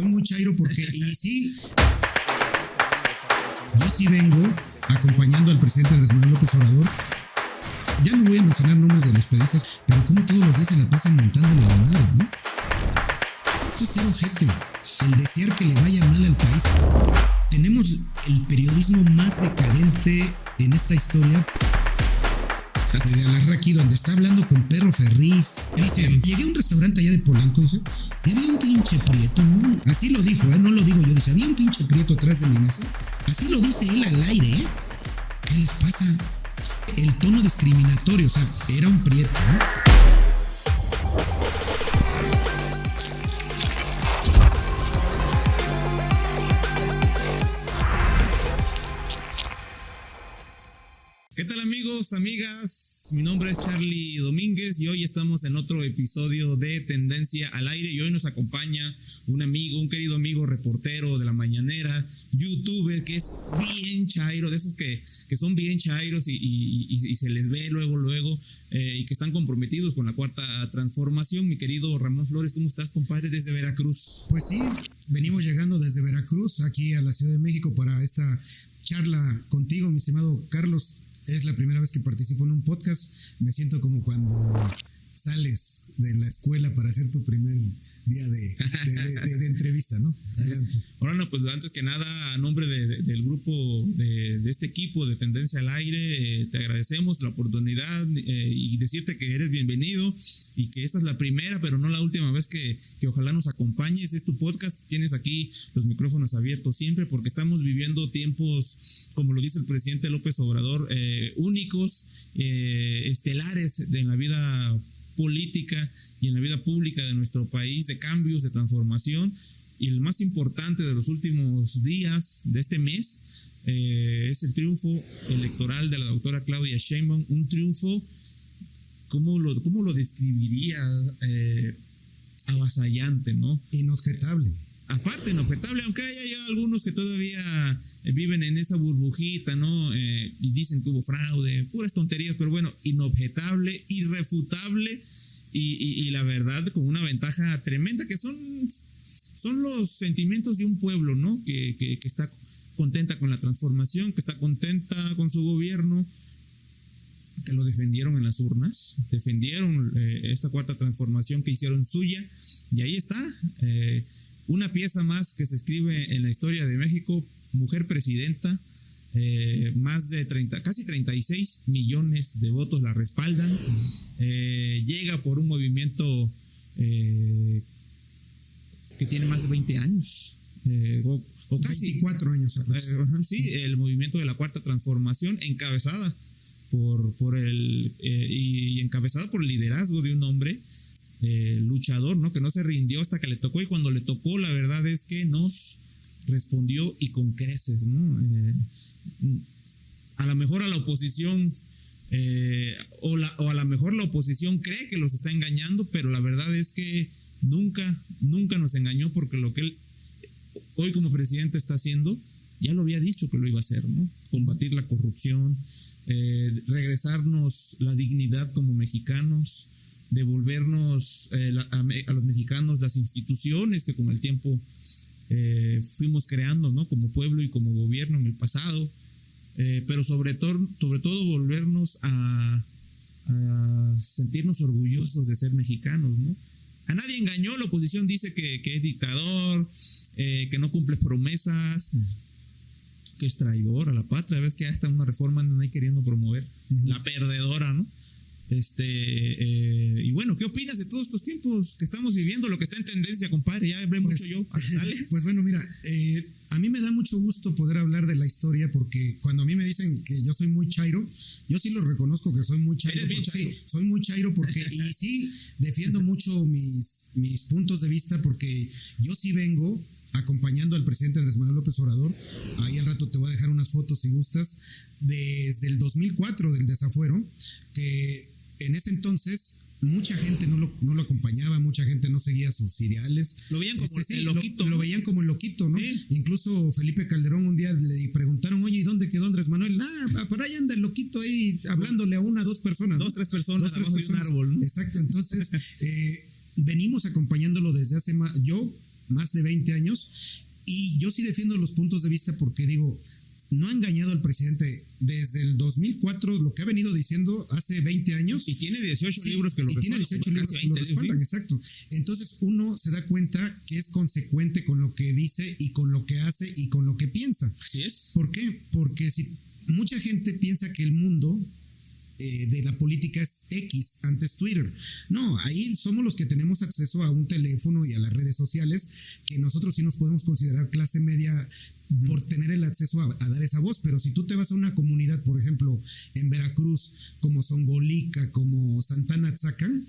Soy muy chairo porque, y sí, yo sí vengo acompañando al presidente Andrés Manuel López Obrador. Ya no voy a mencionar nombres de los periodistas, pero como todos los días se la pasan mentándole la madre, ¿no? Eso es ser ojete, el desear que le vaya mal al país. Tenemos el periodismo más decadente en esta historia. De Alarraqui, donde está hablando con Perro Ferriz. Dice, llegué a un restaurante allá de Polanco, dice, y había un pinche prieto, ¿no? Así lo dijo, no lo digo yo, dice, había un pinche prieto atrás de mi mesa. Así lo dice él al aire, ¿eh? ¿Qué les pasa? El tono discriminatorio, o sea, era un prieto, ¿no? ¿Qué tal amigos, amigas? Mi nombre es Charlie Domínguez y hoy estamos en otro episodio de Tendencia al Aire y hoy nos acompaña un amigo, un querido amigo reportero de La Mañanera, youtuber que es bien chairo, de esos que son bien chairos y se les ve luego y que están comprometidos con la Cuarta Transformación. Mi querido Ramón Flores, ¿cómo estás, compadre, desde Veracruz? Pues sí, venimos llegando desde Veracruz aquí a la Ciudad de México para esta charla contigo, mi estimado Carlos. Es la primera vez que participo en un podcast. Me siento como cuando sales de la escuela para hacer tu primer día de entrevista, ¿no? Adelante. Bueno, pues antes que nada, a nombre del grupo de este equipo de Tendencia al Aire, te agradecemos la oportunidad y decirte que eres bienvenido y que esta es la primera, pero no la última vez que ojalá nos acompañes. Es tu podcast, tienes aquí los micrófonos abiertos siempre porque estamos viviendo tiempos, como lo dice el presidente López Obrador, únicos, estelares en la vida política y en la vida pública de nuestro país, de cambios, de transformación, y el más importante de los últimos días de este mes es el triunfo electoral de la doctora Claudia Sheinbaum, un triunfo, ¿cómo lo describiría? Avasallante, ¿no? Inobjetable. Aparte, inobjetable, aunque haya ya algunos que todavía viven en esa burbujita, ¿no? Y dicen que hubo fraude, puras tonterías, pero bueno, inobjetable, irrefutable y la verdad con una ventaja tremenda que son los sentimientos de un pueblo, ¿no? Que está contenta con la transformación, que está contenta con su gobierno, que lo defendieron en las urnas, defendieron esta Cuarta Transformación que hicieron suya y ahí está, una pieza más que se escribe en la historia de México. Mujer presidenta, más de casi 36 millones de votos la respaldan, llega por un movimiento que tiene más de 20 años, o casi 24 años. Sí, el movimiento de la Cuarta Transformación encabezada por el liderazgo de un hombre luchador, ¿no? Que no se rindió hasta que le tocó y cuando le tocó la verdad es que nos respondió y con creces, ¿no? A lo mejor a la oposición o a lo mejor la oposición cree que los está engañando, pero la verdad es que nunca nos engañó porque lo que él hoy como presidente está haciendo, ya lo había dicho que lo iba a hacer, ¿no? Combatir la corrupción, regresarnos la dignidad como mexicanos, devolvernos a los mexicanos las instituciones que con el tiempo fuimos creando, ¿no? Como pueblo y como gobierno en el pasado, pero sobre todo volvernos a sentirnos orgullosos de ser mexicanos, ¿no? A nadie engañó, la oposición dice que es dictador, que no cumple promesas, que es traidor a la patria. Ves que hasta una reforma andan ahí queriendo promover, la perdedora, ¿no? Y bueno, ¿qué opinas de todos estos tiempos que estamos viviendo? Lo que está en tendencia, compadre, ya hablé mucho yo. Dale. Pues bueno, mira, a mí me da mucho gusto poder hablar de la historia porque cuando a mí me dicen que yo soy muy chairo, yo sí lo reconozco que soy muy chairo. ¿Eres bien chairo? Sí, soy muy chairo porque, y sí, defiendo mucho mis puntos de vista porque yo sí vengo acompañando al presidente Andrés Manuel López Obrador. Ahí al rato te voy a dejar unas fotos si gustas, desde el 2004 del desafuero, que en ese entonces mucha gente no lo acompañaba, mucha gente no seguía sus ideales. Lo veían como el loquito. Lo veían como el loquito, ¿no? Sí. Incluso Felipe Calderón un día le preguntaron, oye, ¿y dónde quedó Andrés Manuel? Por ahí anda el loquito ahí hablándole a dos personas. Dos, tres personas abajo de un árbol, ¿no? Exacto, entonces venimos acompañándolo desde hace más. Yo más de 20 años. Y yo sí defiendo los puntos de vista porque digo, no ha engañado al presidente desde el 2004, lo que ha venido diciendo hace 20 años. Y tiene 18 libros que lo respaldan. Tiene 18 libros que lo respaldan, exacto. Entonces uno se da cuenta que es consecuente con lo que dice y con lo que hace y con lo que piensa. ¿Sí es? ¿Por qué? Porque si mucha gente piensa que el mundo de la política es X, antes Twitter. No, ahí somos los que tenemos acceso a un teléfono y a las redes sociales, que nosotros sí nos podemos considerar clase media por tener el acceso a dar esa voz. Pero si tú te vas a una comunidad, por ejemplo, en Veracruz, como Songolica, como Santana Atzacan,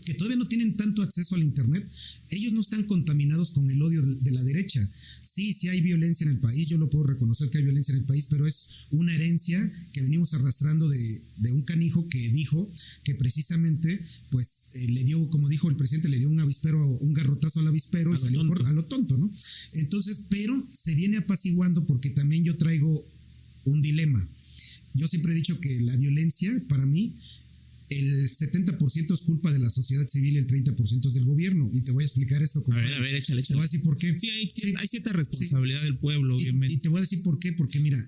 que todavía no tienen tanto acceso al internet, ellos no están contaminados con el odio de la derecha. Sí hay violencia en el país, yo lo puedo reconocer que hay violencia en el país, pero es una herencia que venimos arrastrando de un canijo que dijo que precisamente pues le dio, como dijo el presidente, le dio un garrotazo al avispero y salió a lo tonto, ¿no? Entonces, pero se viene apaciguando porque también yo traigo un dilema. Yo siempre he dicho que la violencia, para mí, el 70% es culpa de la sociedad civil y el 30% es del gobierno. Y te voy a explicar esto. A ver, échale. Te voy a decir por qué. Sí, hay cierta responsabilidad del pueblo, obviamente. Y te voy a decir por qué. Porque mira,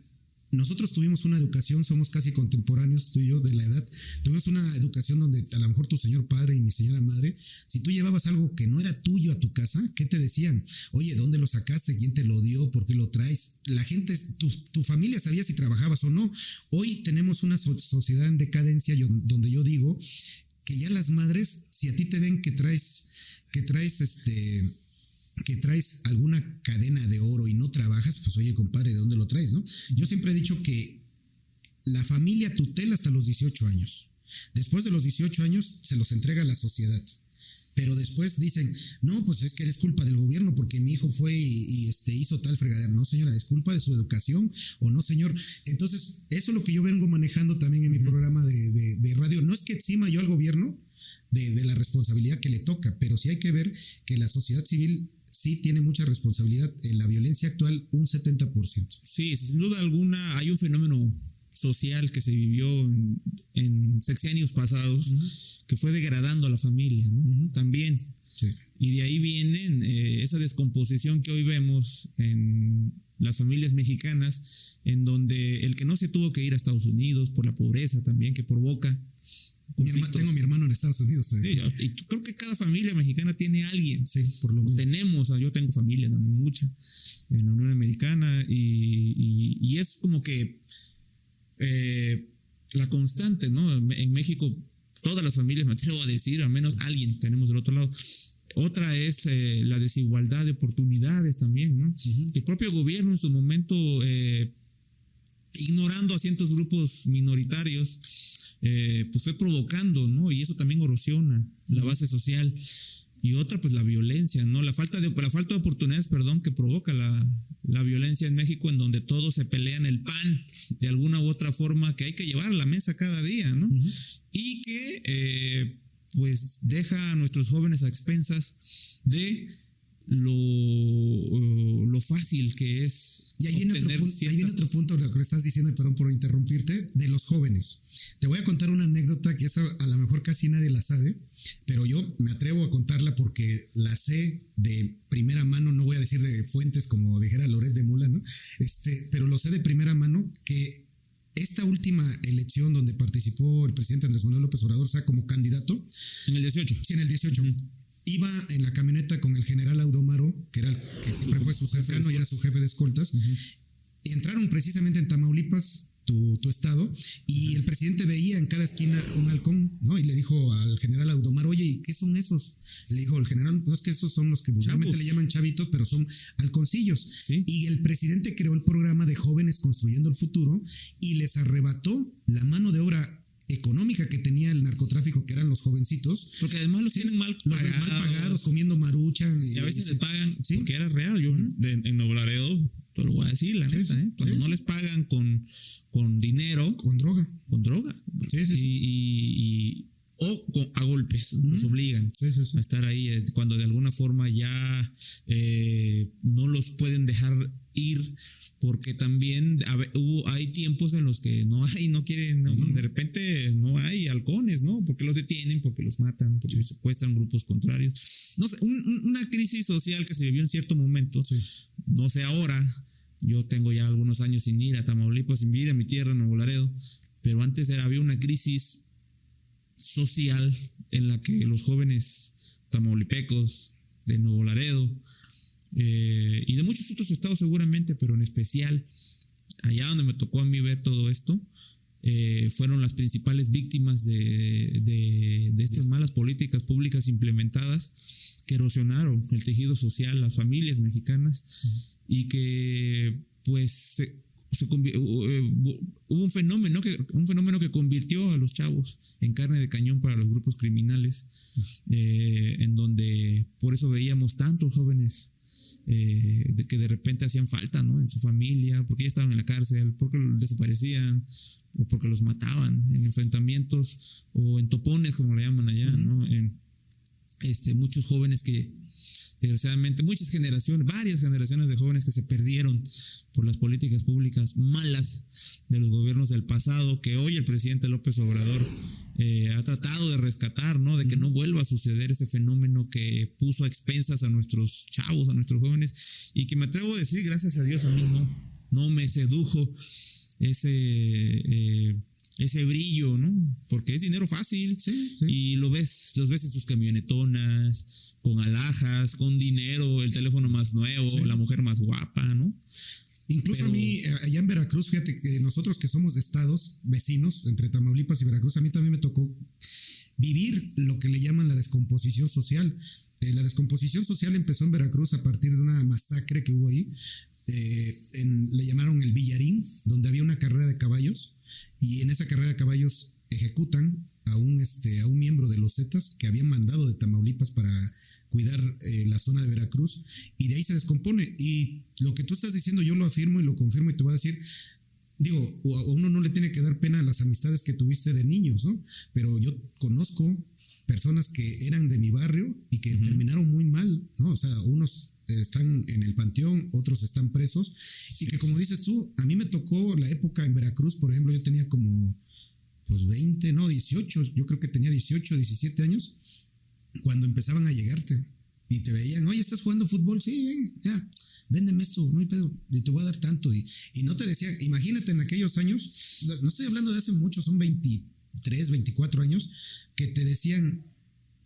nosotros tuvimos una educación, somos casi contemporáneos, tú y yo, de la edad. Tuvimos una educación donde a lo mejor tu señor padre y mi señora madre, si tú llevabas algo que no era tuyo a tu casa, ¿qué te decían? Oye, ¿dónde lo sacaste? ¿Quién te lo dio? ¿Por qué lo traes? La gente, tu familia sabía si trabajabas o no. Hoy tenemos una sociedad en decadencia donde yo digo que ya las madres, si a ti te ven que traes alguna cadena de oro y no trabajas, pues oye, compadre, ¿de dónde lo traes, no? Yo siempre he dicho que la familia tutela hasta los 18 años. Después de los 18 años se los entrega a la sociedad. Pero después dicen, no, pues es que es culpa del gobierno porque mi hijo fue y hizo tal fregadera. No, señora, es culpa de su educación, o no, señor. Entonces, eso es lo que yo vengo manejando también en mi programa de radio. No es que exima yo al gobierno de la responsabilidad que le toca, pero sí hay que ver que la sociedad civil sí tiene mucha responsabilidad. En la violencia actual, un 70%. Sí, sin duda alguna hay un fenómeno social que se vivió en sexenios pasados, que fue degradando a la familia, ¿no? También. Sí. Y de ahí viene esa descomposición que hoy vemos en las familias mexicanas, en donde el que no se tuvo que ir a Estados Unidos por la pobreza también que provoca. Tengo a mi hermano en Estados Unidos. Sí, y creo que cada familia mexicana tiene a alguien. Sí, por lo menos. Yo tengo familia, mucha, en la Unión Americana, y es como que la constante, ¿no? En México, todas las familias, me atrevo a decir, al menos alguien tenemos del otro lado. Otra es la desigualdad de oportunidades también, ¿no? Uh-huh. El propio gobierno en su momento, ignorando a ciertos grupos minoritarios, pues fue provocando, ¿no? Y eso también erosiona la base social. Y otra, pues la violencia, ¿no? La falta de oportunidades, que provoca la violencia en México, en donde todos se pelean el pan de alguna u otra forma que hay que llevar a la mesa cada día, ¿no? Uh-huh. Y que pues deja a nuestros jóvenes a expensas de lo fácil que es. Y ahí viene otro punto de lo que estás diciendo, y perdón por interrumpirte, de los jóvenes. Te voy a contar una anécdota que a lo mejor casi nadie la sabe, pero yo me atrevo a contarla porque la sé de primera mano. No voy a decir de fuentes como dijera Loret de Mola, ¿no? Pero lo sé de primera mano, que esta última elección donde participó el presidente Andrés Manuel López Obrador, o sea, como candidato. En el 18. Sí, en el 18. Uh-huh. Iba en la camioneta con el general Audomaro, que siempre fue su cercano y era su jefe de escoltas. Uh-huh. Y entraron precisamente en Tamaulipas, tu estado, y el presidente veía en cada esquina un halcón, ¿no? Y le dijo al general Audomaro, oye, ¿qué son esos? Le dijo el general, no, es que esos son los que vulgarmente le llaman chavitos, pero son halconcillos. ¿Sí? Y el presidente creó el programa de Jóvenes Construyendo el Futuro y les arrebató la mano de obra económica que tenía el narcotráfico, que eran los jovencitos. Porque además los tienen mal pagados, comiendo marucha. Y a veces les pagan, ¿sí? Porque era real. Yo en Nuevo Laredo, te lo voy a decir, la neta, cuando no les pagan con dinero. Con droga. Sí. O a golpes, los obligan a estar ahí, cuando de alguna forma ya no los pueden dejar ir, porque también hay tiempos en los que no quieren, de repente no hay halcones, ¿no? Porque los detienen, porque los matan, porque los secuestran grupos contrarios. No sé, una crisis social que se vivió en cierto momento, no sé ahora, yo tengo ya algunos años sin ir a Tamaulipas, sin ir a mi tierra, Nuevo Laredo, pero antes había una crisis social en la que los jóvenes tamaulipecos de Nuevo Laredo y de muchos otros estados seguramente, pero en especial allá donde me tocó a mí ver todo esto, fueron las principales víctimas de estas malas políticas públicas implementadas que erosionaron el tejido social, las familias mexicanas, y que pues hubo un fenómeno que convirtió a los chavos en carne de cañón para los grupos criminales, en donde por eso veíamos tantos jóvenes que de repente hacían falta, ¿no? En su familia, porque ya estaban en la cárcel, porque desaparecían o porque los mataban en enfrentamientos o en topones, como le llaman allá, ¿no? Muchos jóvenes que desgraciadamente, varias generaciones de jóvenes que se perdieron por las políticas públicas malas de los gobiernos del pasado, que hoy el presidente López Obrador ha tratado de rescatar, ¿no? De que no vuelva a suceder ese fenómeno que puso a expensas a nuestros chavos, a nuestros jóvenes, y que me atrevo a decir, gracias a Dios, a mí no me sedujo ese brillo, ¿no? Porque es dinero fácil, y los ves en sus camionetonas, con alhajas, con dinero, el teléfono más nuevo, la mujer más guapa, ¿no? Incluso a mí, allá en Veracruz, fíjate que nosotros que somos de estados vecinos, entre Tamaulipas y Veracruz, a mí también me tocó vivir lo que le llaman la descomposición social. La descomposición social empezó en Veracruz a partir de una masacre que hubo ahí. Le llamaron el Villarín, donde había una carrera de caballos, y en esa carrera de caballos ejecutan a un miembro de los Zetas que habían mandado de Tamaulipas para cuidar la zona de Veracruz, y de ahí se descompone. Y lo que tú estás diciendo yo lo afirmo y lo confirmo, y te voy a decir, a uno no le tiene que dar pena las amistades que tuviste de niños, ¿no? Pero yo conozco personas que eran de mi barrio y que terminaron muy mal, ¿no? O sea, unos están en el panteón, otros están presos, y que, como dices tú, a mí me tocó la época en Veracruz, por ejemplo, yo tenía como 18, yo creo que tenía 18, 17 años, cuando empezaban a llegarte y te veían, oye, ¿estás jugando fútbol? Sí, ven, ya, véndeme esto, no hay pedo, y te voy a dar tanto, y no te decían, imagínate en aquellos años, no estoy hablando de hace mucho, son 23, 24 años, que te decían,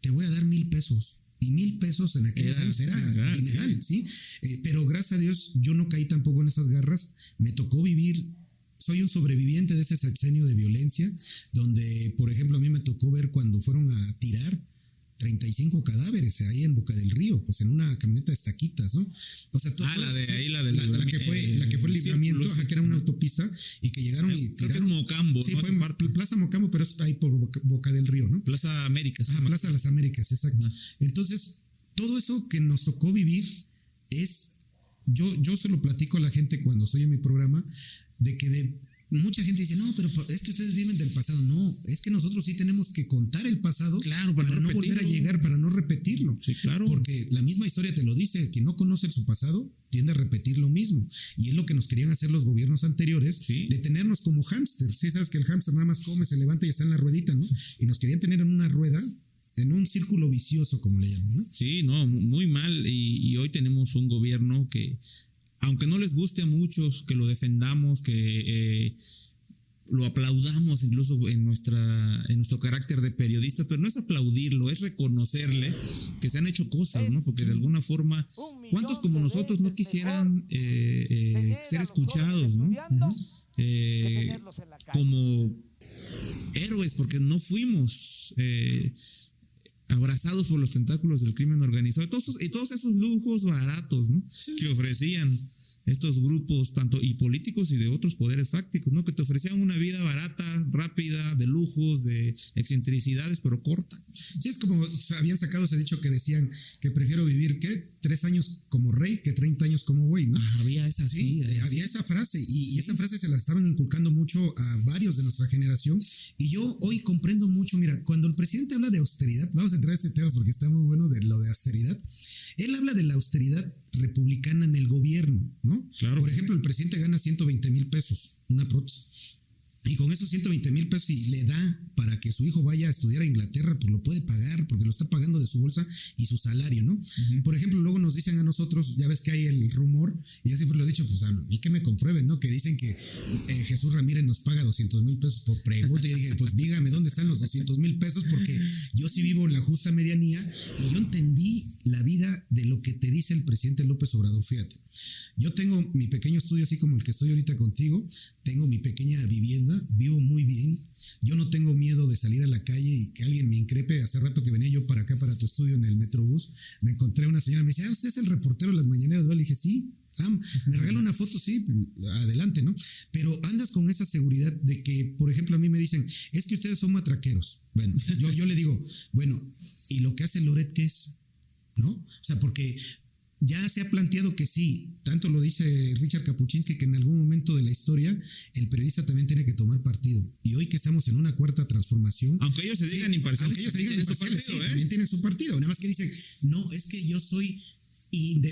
te voy a dar 1,000 pesos. Y 1,000 pesos en aquellos años era dineral, ¿sí? Pero gracias a Dios yo no caí tampoco en esas garras. Me tocó vivir, soy un sobreviviente de ese sexenio de violencia, donde, por ejemplo, a mí me tocó ver cuando fueron a tirar 35 cadáveres ahí en Boca del Río, pues en una camioneta de estaquitas, ¿no? O sea, la que fue el libramiento, que era una autopista, y que llegaron y tiraron. Creo que es Mocambo, sí, ¿no? fue en Plaza Mocambo, pero es ahí por Boca del Río, ¿no? Plaza Américas. Plaza de las Américas, exacto. Ajá. Entonces, todo eso que nos tocó vivir es, yo se lo platico a la gente cuando estoy en mi programa, de que mucha gente dice, no, pero es que ustedes viven del pasado. No, es que nosotros sí tenemos que contar el pasado, claro, para no volver a llegar, para no repetirlo. Sí, claro. Porque la misma historia te lo dice, quien no conoce su pasado tiende a repetir lo mismo. Y es lo que nos querían hacer los gobiernos anteriores, de tenernos como hámsters. Sí, sabes que el hámster nada más come, se levanta y está en la ruedita, ¿no? Y nos querían tener en una rueda, en un círculo vicioso, como le llaman, ¿no? Sí, no, muy mal. Y hoy tenemos un gobierno que, aunque no les guste a muchos que lo defendamos, que lo aplaudamos incluso en nuestro carácter de periodista, pero no es aplaudirlo, es reconocerle que se han hecho cosas, ¿no? Porque de alguna forma, ¿cuántos como nosotros no quisieran ser escuchados, ¿no? Como héroes, porque no fuimos abrazados por los tentáculos del crimen organizado y todos esos lujos baratos, ¿no? Que ofrecían estos grupos, tanto y políticos y de otros poderes fácticos, ¿no? Que te ofrecían una vida barata, rápida, de lujos, de excentricidades, pero corta. Sí, es como habían sacado ese dicho que decían que prefiero vivir, 3 años como rey que 30 años como güey, ¿no? Había esa, sí. Había esa frase, y esa frase se la estaban inculcando mucho a varios de nuestra generación, y yo hoy comprendo mucho. Mira, cuando el presidente habla de austeridad, vamos a entrar a este tema porque está muy bueno, de lo de austeridad. Él habla de la austeridad republicana en el gobierno, ¿no? Claro. Por ejemplo, el presidente gana 120,000 pesos, una prótesis. Y con esos 120,000 pesos, si le da para que su hijo vaya a estudiar a Inglaterra, pues lo puede pagar, porque lo está pagando de su bolsa y su salario, ¿no? Uh-huh. Por ejemplo, luego nos dicen a nosotros, ya ves que hay el rumor, y yo siempre lo he dicho, pues a mí que me comprueben, ¿no? Que dicen que Jesús Ramírez nos paga 200,000 pesos por pregunta. Y dije, pues dígame dónde están los 200,000 pesos, porque yo sí vivo en la justa medianía, y yo entendí la vida de lo que te dice el presidente López Obrador, fíjate. Yo tengo mi pequeño estudio, así como el que estoy ahorita contigo, tengo mi pequeña vivienda, vivo muy bien, yo no tengo miedo de salir a la calle y que alguien me increpe. Hace rato que venía yo para acá, para tu estudio en el Metrobús, me encontré una señora, me decía, ¿usted es el reportero de las mañaneras? Le dije, sí. Me regala una foto, sí, adelante, ¿no? Pero andas con esa seguridad de que, por ejemplo, a mí me dicen, es que ustedes son matraqueros. Bueno, yo le digo, bueno, ¿y lo que hace Loret qué es? ¿No? O sea, porque ya se ha planteado que sí, tanto lo dice Richard Kapuczynski, que en algún momento de la historia el periodista también tiene que tomar partido. Y hoy que estamos en una cuarta transformación, aunque ellos se digan imparciales, aunque ellos se digan imparciales, sí, también tienen su partido. Nada más que dicen, no, es que yo soy...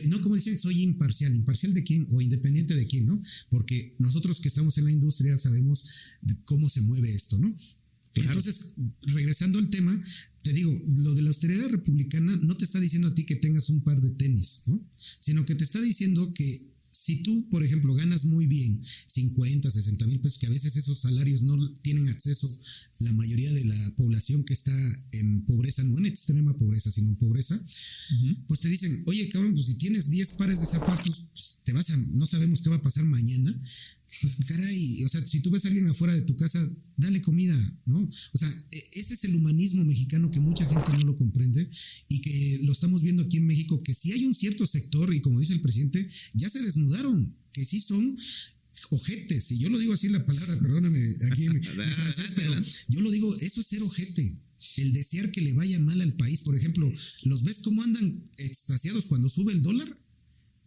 no, como dicen, soy imparcial. ¿Imparcial de quién? O independiente de quién, ¿no? Porque nosotros que estamos en la industria sabemos cómo se mueve esto, ¿no? Claro. Entonces, regresando al tema, te digo, lo de la austeridad republicana no te está diciendo a ti que tengas un par de tenis, ¿no? Sino que te está diciendo que si tú, por ejemplo, ganas muy bien 50, 60,000 pesos, que a veces esos salarios no tienen acceso la mayoría de la población que está en pobreza, no en extrema pobreza, sino en pobreza, pues te dicen, oye, cabrón, pues si tienes 10 pares de zapatos, pues no sabemos qué va a pasar mañana. Pues caray, o sea, si tú ves a alguien afuera de tu casa, dale comida, ¿no? O sea, ese es el humanismo mexicano que mucha gente no lo comprende y que lo estamos viendo aquí en México, que sí hay un cierto sector, y como dice el presidente, ya se desnudaron, que sí son ojetes, y yo lo digo así la palabra, perdóname, aquí en francés, pero yo lo digo, eso es ser ojete. El desear que le vaya mal al país. Por ejemplo, ¿los ves cómo andan extasiados cuando sube el dólar?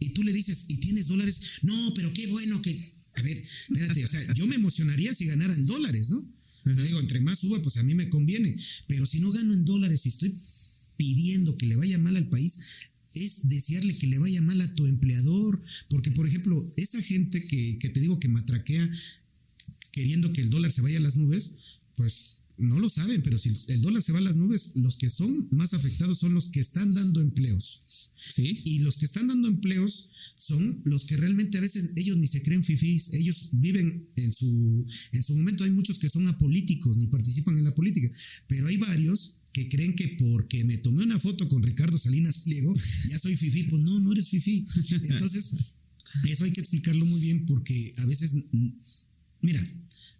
Y tú le dices, ¿y tienes dólares? No, pero qué bueno que... A ver, espérate, o sea, yo me emocionaría si ganara en dólares, ¿no? Yo digo, entre más suba, pues a mí me conviene. Pero si no gano en dólares y estoy pidiendo que le vaya mal al país, es desearle que le vaya mal a tu empleador. Porque, por ejemplo, esa gente que te digo que matraquea queriendo que el dólar se vaya a las nubes, pues no lo saben, pero si el dólar se va a las nubes, los que son más afectados son los que están dando empleos. ¿Sí? Y los que están dando empleos son los que realmente a veces ellos ni se creen fifís, ellos viven en su momento. Hay muchos que son apolíticos, ni participan en la política, pero hay varios que creen que porque me tomé una foto con Ricardo Salinas Pliego, ya soy fifí. Pues no eres fifí. Entonces, eso hay que explicarlo muy bien, porque a veces, mira,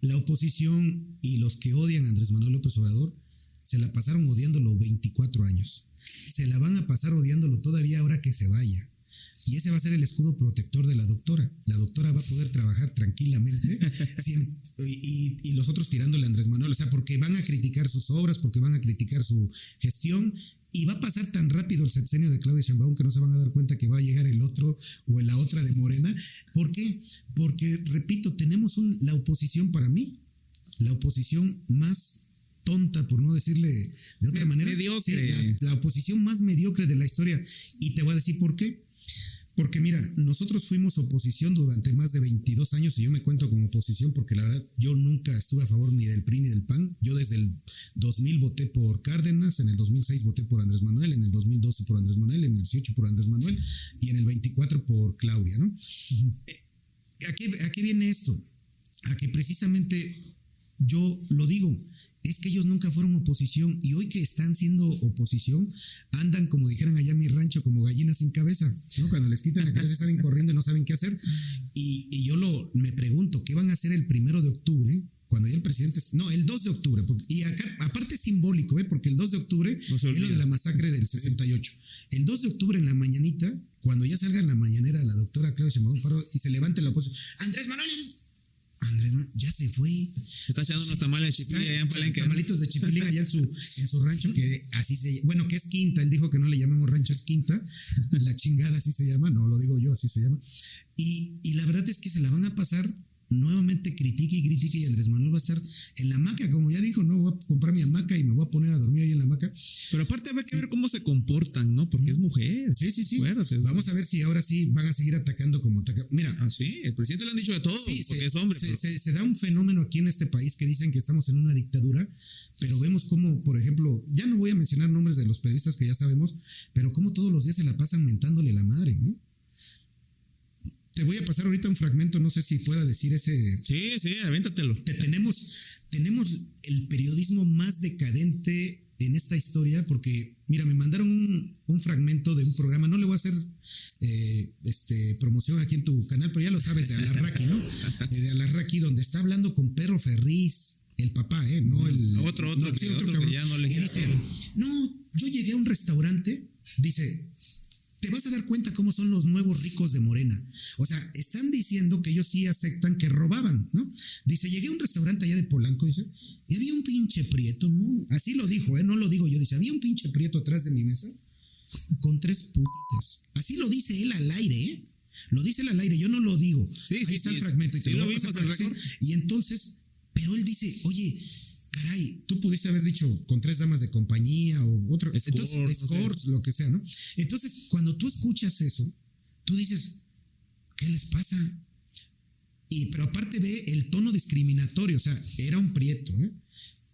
la oposición y los que odian a Andrés Manuel López Obrador se la pasaron odiándolo 24 años. Se la van a pasar odiándolo todavía ahora que se vaya. Y ese va a ser el escudo protector de la doctora. La doctora va a poder trabajar tranquilamente y los otros tirándole a Andrés Manuel. O sea, porque van a criticar sus obras, porque van a criticar su gestión. Y va a pasar tan rápido el sexenio de Claudia Sheinbaum que no se van a dar cuenta que va a llegar el otro o la otra de Morena. ¿Por qué? Porque, repito, tenemos la oposición, para mí, la oposición más tonta, por no decirle de otra manera. Mediocre. Sí, la oposición más mediocre de la historia. Y te voy a decir por qué. Porque mira, nosotros fuimos oposición durante más de 22 años y yo me cuento como oposición porque la verdad yo nunca estuve a favor ni del PRI ni del PAN. Yo desde el 2000 voté por Cárdenas, en el 2006 voté por Andrés Manuel, en el 2012 por Andrés Manuel, en el 2018 por Andrés Manuel y en el 24 por Claudia, ¿no? ¿A qué viene esto? A que precisamente yo lo digo, es que ellos nunca fueron oposición y hoy que están siendo oposición andan, como dijeran allá en mi rancho, como gallinas sin cabeza, ¿no? Cuando les quitan la cabeza salen corriendo y no saben qué hacer. Y yo me pregunto, ¿qué van a hacer el 1 de octubre? Cuando ya el presidente... No, el 2 de octubre. Y acá, aparte es simbólico, porque el 2 de octubre es lo de la masacre del 68. El 2 de octubre en la mañanita, cuando ya salga en la mañanera la doctora Claudia Sheinbaum y se levante la oposición, Andrés Manuel ya se fue. Se está echando unos tamales de chipilín allá en Palenque. Tamalitos de chipilín allá en su rancho, que así bueno, que es quinta. Él dijo que no le llamemos rancho, es quinta. La chingada así se llama, no lo digo yo, así se llama. Y la verdad es que se la van a pasar nuevamente critique y Andrés Manuel va a estar en la hamaca, como ya dijo, no voy a comprar mi hamaca y me voy a poner a dormir ahí en la hamaca. Pero aparte hay que ver cómo se comportan, ¿no? Porque es mujer. Sí. Acuérdate, Vamos a ver si ahora sí van a seguir atacando como atacan. Mira. Sí, el presidente le han dicho de todo, sí, porque es hombre. Se da un fenómeno aquí en este país que dicen que estamos en una dictadura, pero vemos como, por ejemplo, ya no voy a mencionar nombres de los periodistas que ya sabemos, pero como todos los días se la pasan mentándole la madre, ¿no? Te voy a pasar ahorita un fragmento, no sé si pueda decir ese. Sí, avéntatelo. Tenemos el periodismo más decadente en esta historia, porque, mira, me mandaron un fragmento de un programa, no le voy a hacer promoción aquí en tu canal, pero ya lo sabes, de Alarraqui, ¿no? De Alarraqui, donde está hablando con Perro Ferriz, el papá, no el. Otro que ya no le. Y dice, no, yo llegué a un restaurante, dice, te vas a dar cuenta cómo son los nuevos ricos de Morena. O sea, están diciendo que ellos sí aceptan que robaban, ¿no? Dice, llegué a un restaurante allá de Polanco, dice, y había un pinche prieto, ¿no? Así lo dijo, no lo digo yo, dice, había un pinche prieto atrás de mi mesa con 3 putitas. Así lo dice él al aire, Lo dice él al aire, yo no lo digo. Ahí está el fragmento. Sí, lo vimos el récord. Y entonces, pero él dice, oye, caray, tú pudiste haber dicho con 3 damas de compañía o otro, scores, lo que sea, ¿no? Entonces, cuando tú escuchas eso, tú dices, ¿qué les pasa? Pero aparte ve el tono discriminatorio, o sea, era un prieto, ¿eh?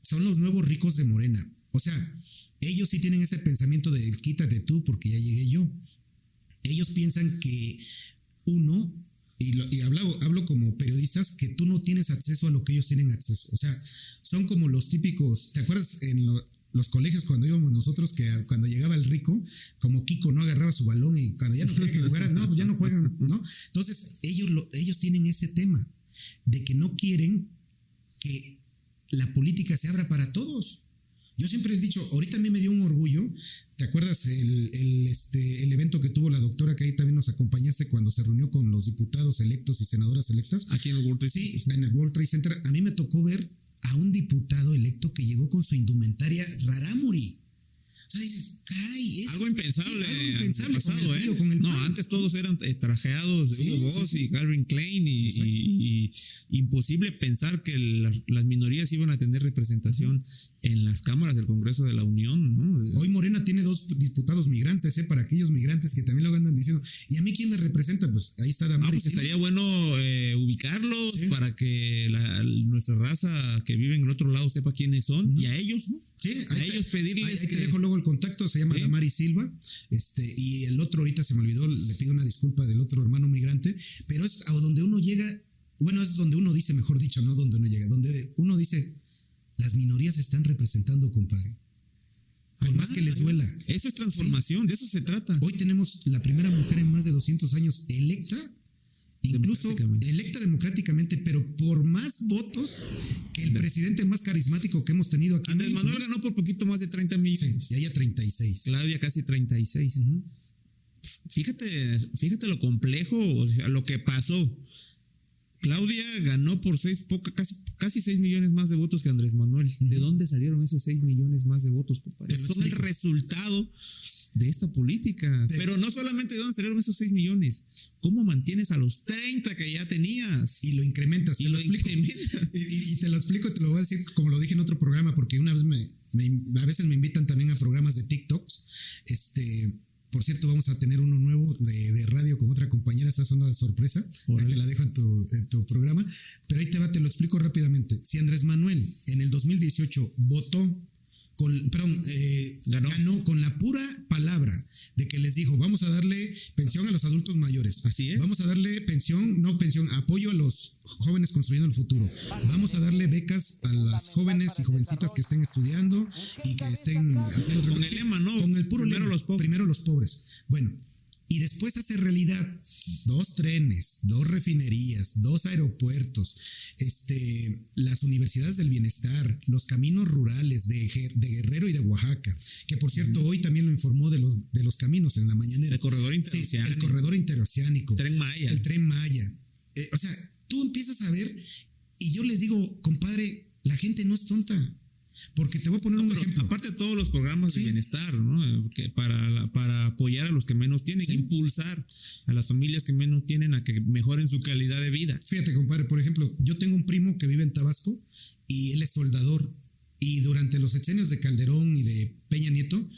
Son los nuevos ricos de Morena. O sea, ellos sí tienen ese pensamiento de quítate tú porque ya llegué yo. Ellos piensan que uno, y hablo como periodistas, que tú no tienes acceso a lo que ellos tienen acceso. O sea, son como los típicos, ¿te acuerdas en los colegios cuando íbamos nosotros, que cuando llegaba el rico, como Kiko, no agarraba su balón y cuando ya no quería que jugaran, no, pues ya no juegan, ¿no? Entonces, ellos tienen ese tema de que no quieren que la política se abra para todos. Yo siempre les he dicho, ahorita a mí me dio un orgullo, ¿te acuerdas el evento que tuvo la doctora, que ahí también nos acompañaste cuando se reunió con los diputados electos y senadoras electas? Aquí en el World Trade Center. Sí, en el World Trade Center. A mí me tocó ver a un diputado electo que llegó con su indumentaria rarámuri. O sea, dices, caray, algo impensable. Sí, algo impensable pasado, con el no, PAN. antes todos eran trajeados de Hugo Boss y Calvin Klein y imposible pensar que las minorías iban a tener representación en las cámaras del Congreso de la Unión, ¿no? Hoy Morena tiene 2 diputados migrantes, para aquellos migrantes que también lo andan diciendo. ¿Y a mí quién me representa? Pues ahí está Damaris. Pues estaría bueno ubicarlos para que nuestra raza que vive en el otro lado sepa quiénes son y a ellos, ¿no? Sí, a ellos pedirles. Ahí te dejo luego el contacto, se llama Damaris Silva, y el otro ahorita se me olvidó, le pido una disculpa del otro hermano migrante, pero es a donde uno llega, bueno, es donde uno dice, mejor dicho, no donde uno llega, donde uno dice, las minorías se están representando, compadre. Por más que les duela. Eso es transformación, de eso se trata. Hoy tenemos la primera mujer en más de 200 años electa, incluso electa democráticamente, pero por más votos que el presidente más carismático que hemos tenido aquí. Andrés Manuel ganó por poquito más de 30 millones. Sí, y ella 36. Claudia casi 36. Fíjate lo complejo, o sea, lo que pasó. Claudia ganó por casi 6 millones más de votos que Andrés Manuel. ¿De dónde salieron esos 6 millones más de votos, compadre? Son el resultado de esta política. Sí. Pero no solamente de dónde salieron esos 6 millones. ¿Cómo mantienes a los 30 que ya tenías? Y lo incrementas. Y te lo explico. Y te lo explico, te lo voy a decir como lo dije en otro programa, porque una vez a veces me invitan también a programas de TikToks. Por cierto, vamos a tener uno nuevo de radio con otra compañera, esta es una sorpresa, ahí te la dejo en tu programa, pero ahí te lo explico rápidamente. Si Andrés Manuel en el 2018 ganó con la pura palabra de que les dijo, vamos a darle pensión a los adultos mayores. Así es. Vamos a darle apoyo a los jóvenes construyendo el futuro. Vamos a darle becas a las jóvenes y jovencitas que estén estudiando y que estén haciendo... Con el lema, ¿no? Con el puro primero lema. Los pobres. Primero los pobres. Bueno, y después hace realidad 2 trenes, 2 refinerías, 2 aeropuertos, las universidades del bienestar, los caminos rurales de Guerrero y de Oaxaca, que por cierto hoy también lo informó de los caminos en la mañanera. El corredor interoceánico. Sí, el corredor interoceánico. El Tren Maya. O sea, tú empiezas a ver y yo les digo, compadre, la gente no es tonta. Porque te voy a poner un ejemplo. Aparte de todos los programas de bienestar, ¿no? Que para apoyar a los que menos tienen, impulsar a las familias que menos tienen a que mejoren su calidad de vida. Fíjate, compadre, por ejemplo, yo tengo un primo que vive en Tabasco y él es soldador. Y durante los sexenios de Calderón y de Peña Nieto,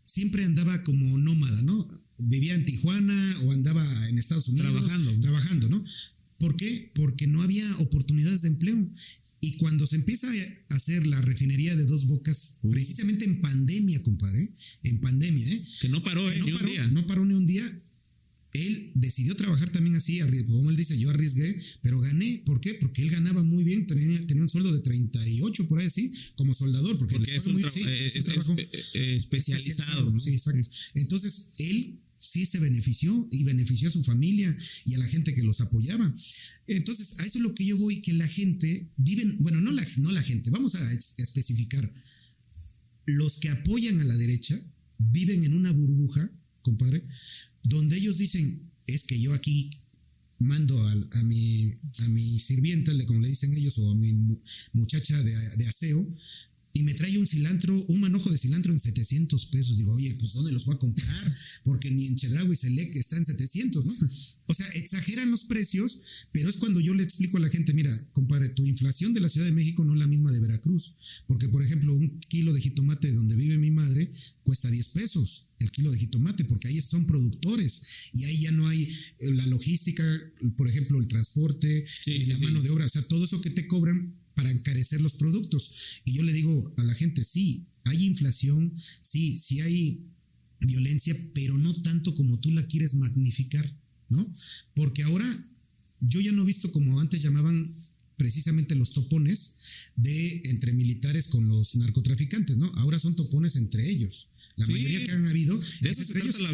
siempre andaba como nómada, ¿no? Vivía en Tijuana o andaba en Estados Unidos. Trabajando, ¿no? ¿Por qué? Porque no había oportunidades de empleo. Y cuando se empieza a hacer la refinería de Dos Bocas, precisamente en pandemia, compadre, en pandemia, que no paró, ni un día. No paró ni un día. Él decidió trabajar también así, como él dice, yo arriesgué, pero gané. ¿Por qué? Porque él ganaba muy bien, tenía un sueldo de 38 por ahí así, como soldador, porque es un trabajo especializado, ¿no? Sí, exacto. Entonces, él sí se benefició y benefició a su familia y a la gente que los apoyaba. Entonces, a eso es lo que yo voy, que la gente no la gente, vamos a especificar. Los que apoyan a la derecha viven en una burbuja, compadre, donde ellos dicen, es que yo aquí mando a mi sirvienta, como le dicen ellos, o a mi muchacha de aseo, y me trae un manojo de cilantro en 700 pesos. Digo, oye, pues ¿dónde los voy a comprar? Porque ni en Chedraui Select está en 700, ¿no? O sea, exageran los precios, pero es cuando yo le explico a la gente, mira, compadre, tu inflación de la Ciudad de México no es la misma de Veracruz. Porque, por ejemplo, un kilo de jitomate donde vive mi madre cuesta 10 pesos el kilo de jitomate, porque ahí son productores y ahí ya no hay la logística, por ejemplo, el transporte, mano de obra, o sea, todo eso que te cobran para encarecer los productos. Y yo le digo a la gente, sí, hay inflación, sí hay violencia, pero no tanto como tú la quieres magnificar, ¿no? Porque ahora yo ya no he visto como antes llamaban precisamente los topones entre militares con los narcotraficantes, ¿no? Ahora son topones entre ellos. La mayoría que han habido, de eso se trata la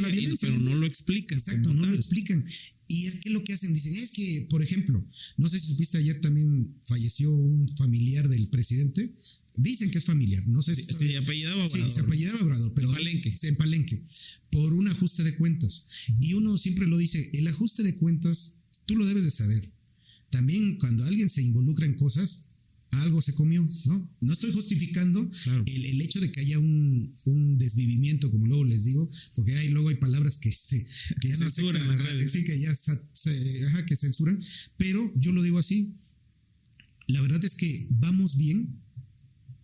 violencia, pero no lo explican. Exacto, no lo explican. Y es que lo que hacen, dicen, es que, por ejemplo, no sé si supiste, ayer también falleció un familiar del presidente. Dicen que es familiar, no sé si se apellidaba Obrador. Sí, se apellidaba Obrador, pero en Palenque, por un ajuste de cuentas. Y uno siempre lo dice, el ajuste de cuentas, tú lo debes de saber. También cuando alguien se involucra en cosas, algo se comió, ¿no? No estoy justificando el hecho de que haya un desvivimiento, como luego les digo, porque luego hay palabras que ya no censuran las redes. Sí, que ya que censuran, pero yo lo digo así. La verdad es que vamos bien,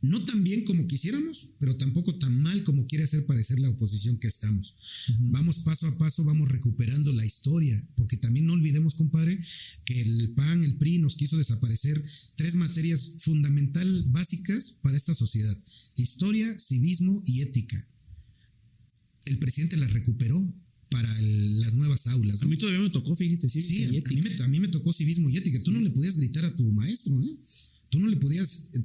no tan bien como quisiéramos, pero tampoco tan mal como quiere hacer parecer la oposición que estamos. Vamos paso a paso, vamos recuperando la historia, porque también no olvidemos, compadre, que el PAN, el PRI nos quiso desaparecer 3 materias fundamentales básicas para esta sociedad: historia, civismo y ética. El presidente las recuperó para las nuevas aulas, ¿no? A mí todavía me tocó, fíjate, a mí me tocó civismo y ética. Tú no le podías gritar a tu maestro, ¿eh?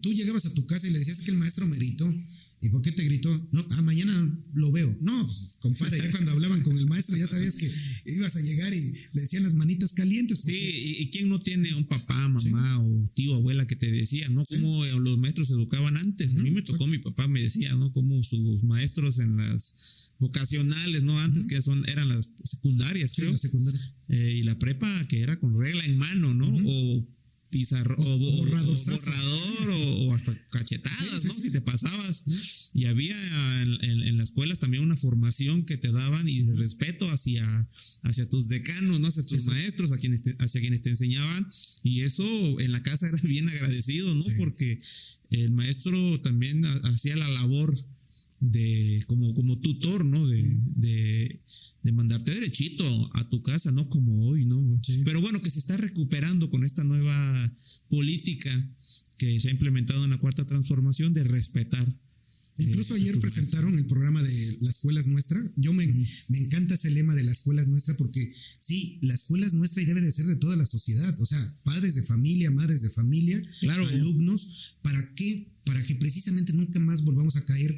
Tú llegabas a tu casa y le decías que el maestro me gritó. ¿Y por qué te gritó? No, mañana lo veo. No, pues, compadre, ya cuando hablaban con el maestro ya sabías que ibas a llegar y le decían las manitas calientes. Porque... Sí, ¿y quién no tiene un papá, mamá o tío, abuela que te decía, ¿no? Cómo los maestros educaban antes. A mí me tocó, mi papá me decía, ¿no? Cómo sus maestros en las vocacionales, ¿no? Antes que eran las secundarias, creo. Las secundarias. Y la prepa que era con regla en mano, ¿no? O pizarro, o borrador o hasta cachetadas, ¿no? Si te pasabas. Y había en las escuelas también una formación que te daban y de respeto hacia tus decanos, ¿no? Hacia tus maestros, hacia quienes te enseñaban. Y eso en la casa era bien agradecido, ¿no? Porque el maestro también hacía la labor de como tutor, ¿no? De mandarte derechito a tu casa, no como hoy, ¿no? Sí. Pero bueno, que se está recuperando con esta nueva política que se ha implementado en la Cuarta Transformación de respetar. Incluso ayer presentaron el programa de La Escuela es Nuestra. Yo me encanta ese lema de La Escuela es Nuestra, porque sí, la escuela es nuestra y debe de ser de toda la sociedad. O sea, padres de familia, madres de familia, alumnos. ¿Para qué? Para que precisamente nunca más volvamos a caer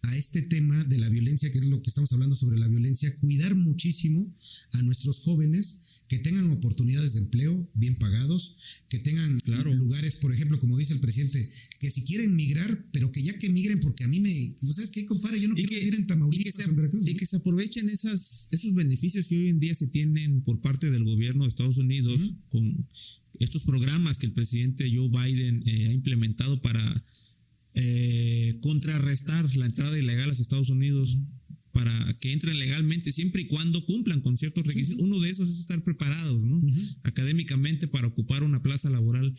a este tema de la violencia, que es lo que estamos hablando sobre la violencia. Cuidar muchísimo a nuestros jóvenes, que tengan oportunidades de empleo bien pagados, que tengan lugares, por ejemplo, como dice el presidente, que si quieren migrar, pero que ya que migren, porque a mí ¿sabes qué, compadre? Yo no quiero vivir en Tamaulipas o en Veracruz, ¿no? Y que se aprovechen esos beneficios que hoy en día se tienen por parte del gobierno de Estados Unidos con estos programas que el presidente Joe Biden ha implementado para contrarrestar la entrada ilegal a Estados Unidos para que entren legalmente siempre y cuando cumplan con ciertos requisitos. Uno de esos es estar preparados, ¿no? Académicamente para ocupar una plaza laboral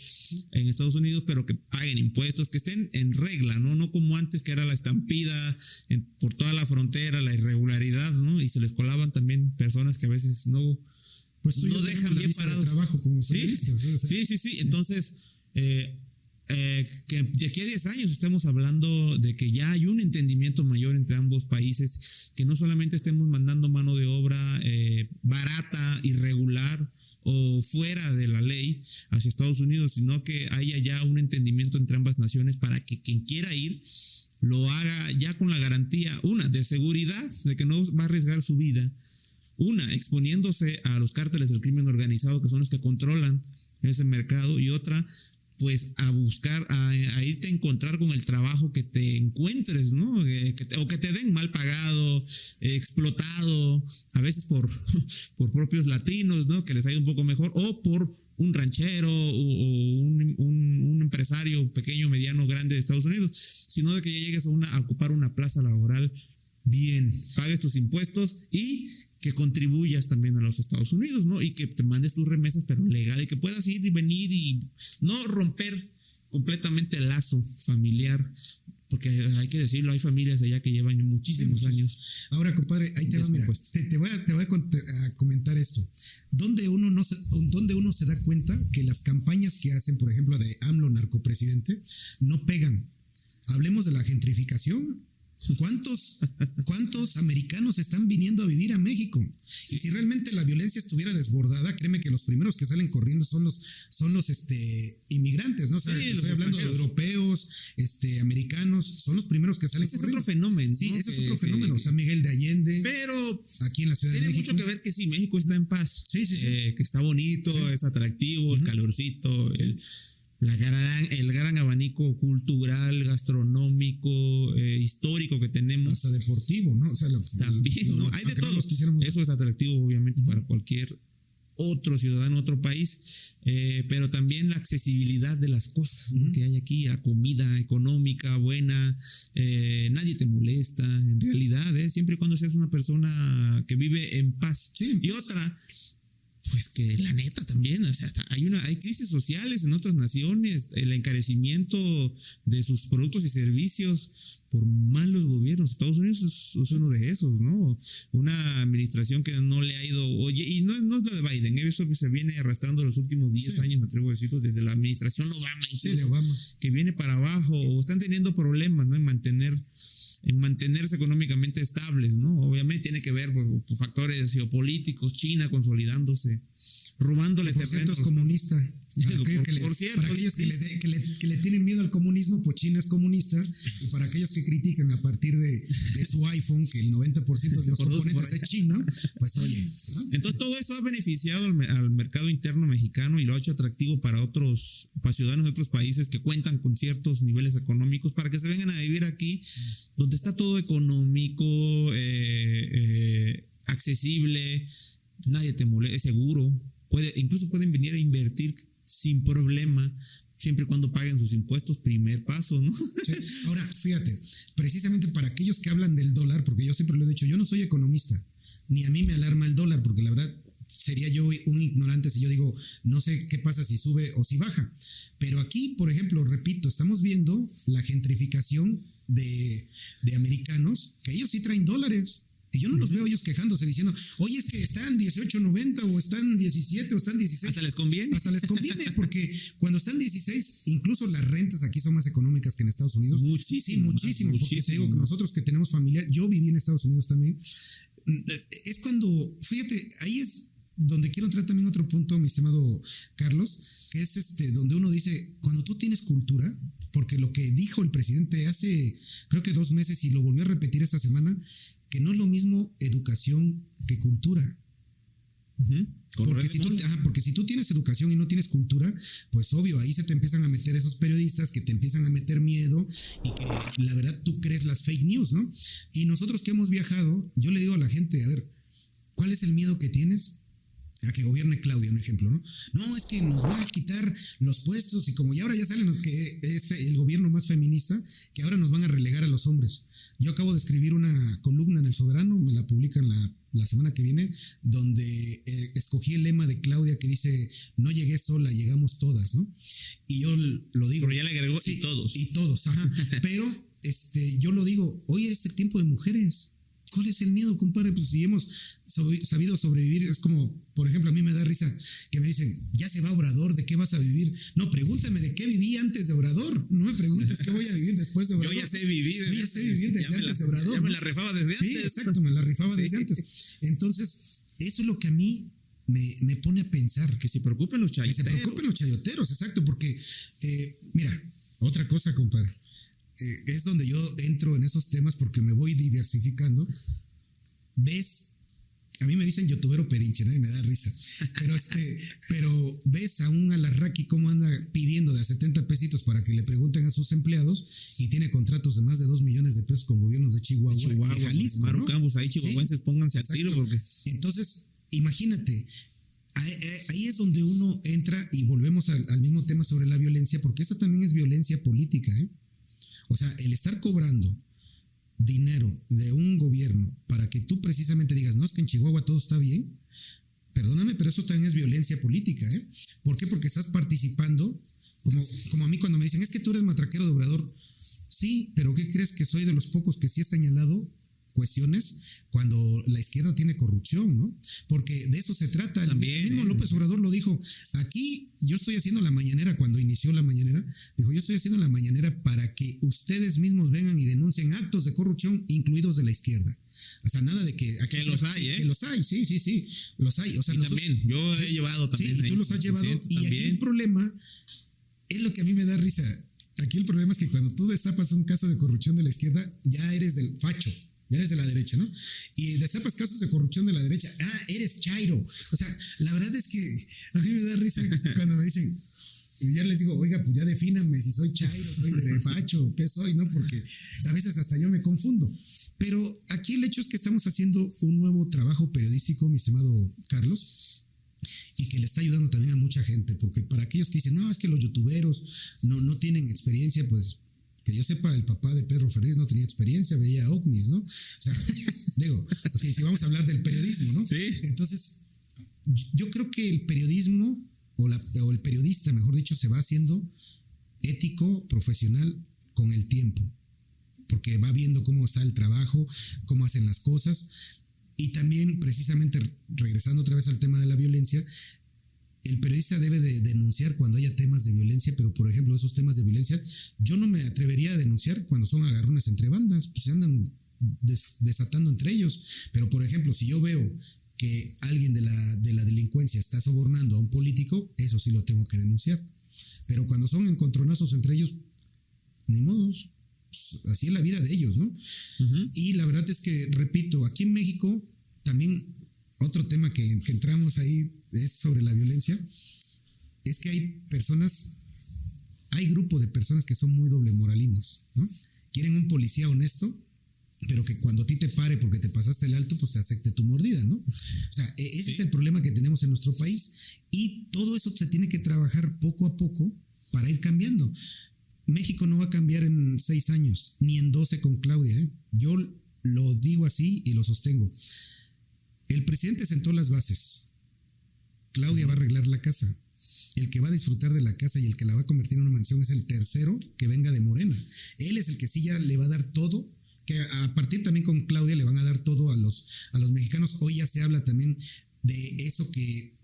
en Estados Unidos, pero que paguen impuestos, que estén en regla, ¿no? No como antes, que era la estampida por toda la frontera, la irregularidad, ¿no? Y se les colaban también personas que a veces no dejan bien parados. Trabajo como periodistas, sí. Entonces, que de aquí a 10 años estemos hablando de que ya hay un entendimiento mayor entre ambos países, que no solamente estemos mandando mano de obra barata, irregular o fuera de la ley hacia Estados Unidos, sino que haya ya un entendimiento entre ambas naciones para que quien quiera ir lo haga ya con la garantía, una, de seguridad, de que no va a arriesgar su vida, una, exponiéndose a los cárteles del crimen organizado, que son los que controlan ese mercado, y otra, pues a buscar, a irte a encontrar con el trabajo que te encuentres, ¿no? O que te den mal pagado, explotado, a veces por propios latinos, ¿no? Que les haya un poco mejor, o por un ranchero o un empresario pequeño, mediano, grande de Estados Unidos, sino de que ya llegues a ocupar una plaza laboral bien, pagues tus impuestos y que contribuyas también a los Estados Unidos, ¿no? Y que te mandes tus remesas, pero legal, y que puedas ir y venir y no romper completamente el lazo familiar, porque hay que decirlo, hay familias allá que llevan muchísimos años. Ahora, compadre, ahí te va, mira, te voy a comentar esto. ¿Dónde uno se da cuenta que las campañas que hacen, por ejemplo, de AMLO narcopresidente, no pegan? Hablemos de la gentrificación. ¿Cuántos americanos están viniendo a vivir a México? Sí. Y si realmente la violencia estuviera desbordada, créeme que los primeros que salen corriendo son los inmigrantes, ¿no? O sea, estoy hablando de europeos, americanos, son los primeros que salen corriendo. Es otro fenómeno. Sí, ese es otro fenómeno. O sea, Miguel de Allende. Pero aquí en la Ciudad de México. Tiene mucho que ver que sí, México está en paz. Sí. Que está bonito, es atractivo, el calorcito, el gran abanico cultural, gastronómico, histórico que tenemos. Hasta deportivo, ¿no? O sea, también, ¿no? Hay de todo. Eso es atractivo, obviamente, para cualquier otro ciudadano, otro país, pero también la accesibilidad de las cosas, ¿no? Que hay aquí, la comida económica, buena, nadie te molesta, en realidad, siempre y cuando seas una persona que vive en paz. Sí. Y otra, pues que la neta también, o sea, hay crisis sociales en otras naciones, el encarecimiento de sus productos y servicios por malos gobiernos. Estados Unidos es uno de esos, ¿no? Una administración que no le ha ido, oye, y no es la de Biden, eso se viene arrastrando los últimos 10 años, me atrevo a decirlo, desde la administración Obama, incluso, que viene para abajo, o están teniendo problemas, ¿no? En mantenerse económicamente estables, ¿no? Obviamente tiene que ver por factores geopolíticos, China consolidándose, robándole terreno. Por cierto, es comunista. Para aquellos que le tienen miedo al comunismo, pues China es comunista. Y para aquellos que critican a partir de su iPhone, que el 90% de los componentes es chino, pues oye, ¿no? Entonces todo eso ha beneficiado al mercado interno mexicano y lo ha hecho atractivo para ciudadanos de otros países que cuentan con ciertos niveles económicos para que se vengan a vivir aquí, donde está todo económico, accesible, nadie te molesta, es seguro, incluso pueden venir a invertir sin problema, siempre y cuando paguen sus impuestos, primer paso, ¿no? Sí. Ahora, fíjate, precisamente para aquellos que hablan del dólar, porque yo siempre lo he dicho, yo no soy economista, ni a mí me alarma el dólar, porque la verdad sería yo un ignorante si yo digo, no sé qué pasa si sube o si baja. Pero aquí, por ejemplo, repito, estamos viendo la gentrificación de americanos, que ellos sí traen dólares. Y yo no los veo ellos quejándose diciendo, oye, es que están 18.90 o están 17 o están 16. Hasta les conviene. Hasta les conviene, porque cuando están 16, incluso las rentas aquí son más económicas que en Estados Unidos. Muchísimo. Porque te digo que nosotros que tenemos familia, yo viví en Estados Unidos también, es cuando, fíjate, ahí es donde quiero entrar también otro punto, mi estimado Carlos, que es donde uno dice, cuando tú tienes cultura, porque lo que dijo el presidente hace, creo que 2 meses y lo volvió a repetir esta semana, que no es lo mismo educación que cultura. Porque si tú tienes educación y no tienes cultura, pues obvio, ahí se te empiezan a meter esos periodistas que te empiezan a meter miedo y que la verdad tú crees las fake news, ¿no? Y nosotros que hemos viajado, yo le digo a la gente, a ver, ¿cuál es el miedo que tienes? a que gobierne Claudia, un ejemplo, ¿no? No, es que nos va a quitar los puestos y como ya ahora ya salen los que es el gobierno más feminista, que ahora nos van a relegar a los hombres. Yo acabo de escribir una columna en El Soberano, me la publican la semana que viene, donde escogí el lema de Claudia que dice, no llegué sola, llegamos todas, ¿no? Y yo lo digo. Pero ya le agregó, sí, y todos. Y todos, ajá. Pero yo lo digo, hoy es el tiempo de mujeres. ¿Cuál es el miedo, compadre? Pues si hemos sabido sobrevivir, es como, por ejemplo, a mí me da risa que me dicen, ya se va Obrador, ¿de qué vas a vivir? No, pregúntame de qué viví antes de Obrador. No me preguntes qué voy a vivir después de Obrador. Yo ya sé vivir. Yo ya sé vivir desde antes de Obrador. Ya me la rifaba desde antes. Sí, exacto, me la rifaba desde antes. Entonces, eso es lo que a mí me pone a pensar. Que se preocupen los chayoteros. Que se preocupen los chayoteros, exacto, porque, mira, otra cosa, compadre. Es donde yo entro en esos temas porque me voy diversificando. Ves, a mí me dicen youtubero pedinche, nadie me da risa, pero ves a un Alarraqui cómo anda pidiendo de a 70 pesitos para que le pregunten a sus empleados y tiene contratos de más de 2 millones de pesos con gobiernos de Chihuahua y Jalisco, Maru Campos, ahí chihuahuenses, ¿sí? Pónganse al tiro porque... Entonces, imagínate, ahí es donde uno entra y volvemos al mismo tema sobre la violencia, porque esa también es violencia política, ¿eh? O sea, el estar cobrando dinero de un gobierno para que tú precisamente digas, no, es que en Chihuahua todo está bien, perdóname, pero eso también es violencia política, ¿eh? ¿Por qué? Porque estás participando, como a mí cuando me dicen, es que tú eres matraquero de Obrador. Sí, pero ¿qué crees? Que soy de los pocos que sí he señalado cuestiones cuando la izquierda tiene corrupción, ¿no? Porque de eso se trata. También, el mismo López Obrador lo dijo. Aquí yo estoy haciendo la mañanera, cuando inició la mañanera, dijo, yo estoy haciendo la mañanera para que ustedes mismos vengan y denuncien actos de corrupción, incluidos de la izquierda. O sea, nada de que... Que los hay, ¿eh? Que los hay, sí, los hay. O sea, y también, yo he llevado también. Sí, y tú los has llevado. Sí, y aquí el problema es lo que a mí me da risa. Aquí el problema es que cuando tú destapas un caso de corrupción de la izquierda, ya eres del facho. Ya eres de la derecha, ¿no? Y destapas casos de corrupción de la derecha. Eres chairo. O sea, la verdad es que a mí me da risa cuando me dicen, y ya les digo, oiga, pues ya defínanme si soy chairo, soy de facho, ¿qué soy? ¿No? Porque a veces hasta yo me confundo. Pero aquí el hecho es que estamos haciendo un nuevo trabajo periodístico, mi estimado Carlos, y que le está ayudando también a mucha gente, porque para aquellos que dicen, no, es que los youtuberos no tienen experiencia, pues... Que yo sepa, el papá de Pedro Ferriz no tenía experiencia, veía ovnis, ¿no? O sea, digo, si vamos a hablar del periodismo, ¿no? Sí. Entonces, yo creo que el periodismo, o el periodista, mejor dicho, se va haciendo ético, profesional con el tiempo. Porque va viendo cómo está el trabajo, cómo hacen las cosas. Y también, precisamente, regresando otra vez al tema de la violencia, el periodista debe de denunciar cuando haya temas de violencia, pero por ejemplo esos temas de violencia yo no me atrevería a denunciar cuando son agarrones entre bandas, pues se andan desatando entre ellos. Pero por ejemplo, si yo veo que alguien de la delincuencia está sobornando a un político, eso sí lo tengo que denunciar. Pero cuando son encontronazos entre ellos, ni modos, pues así es la vida de ellos, ¿no? Uh-huh. Y la verdad es que, repito, aquí en México también otro tema que entramos ahí es sobre la violencia, es que hay grupo de personas que son muy doble moralinos, ¿no? Quieren un policía honesto, pero que cuando a ti te pare porque te pasaste el alto, pues te acepte tu mordida, ¿no? O sea, ese es el problema que tenemos en nuestro país, y todo eso se tiene que trabajar poco a poco para ir cambiando. México no va a cambiar en 6 años, ni en 12 con Claudia, ¿eh? Yo lo digo así y lo sostengo. El presidente sentó las bases. Claudia va a arreglar la casa. El que va a disfrutar de la casa y el que la va a convertir en una mansión es el tercero que venga de Morena. Él es el que sí ya le va a dar todo, que a partir también con Claudia le van a dar todo a los mexicanos. Hoy ya se habla también de eso que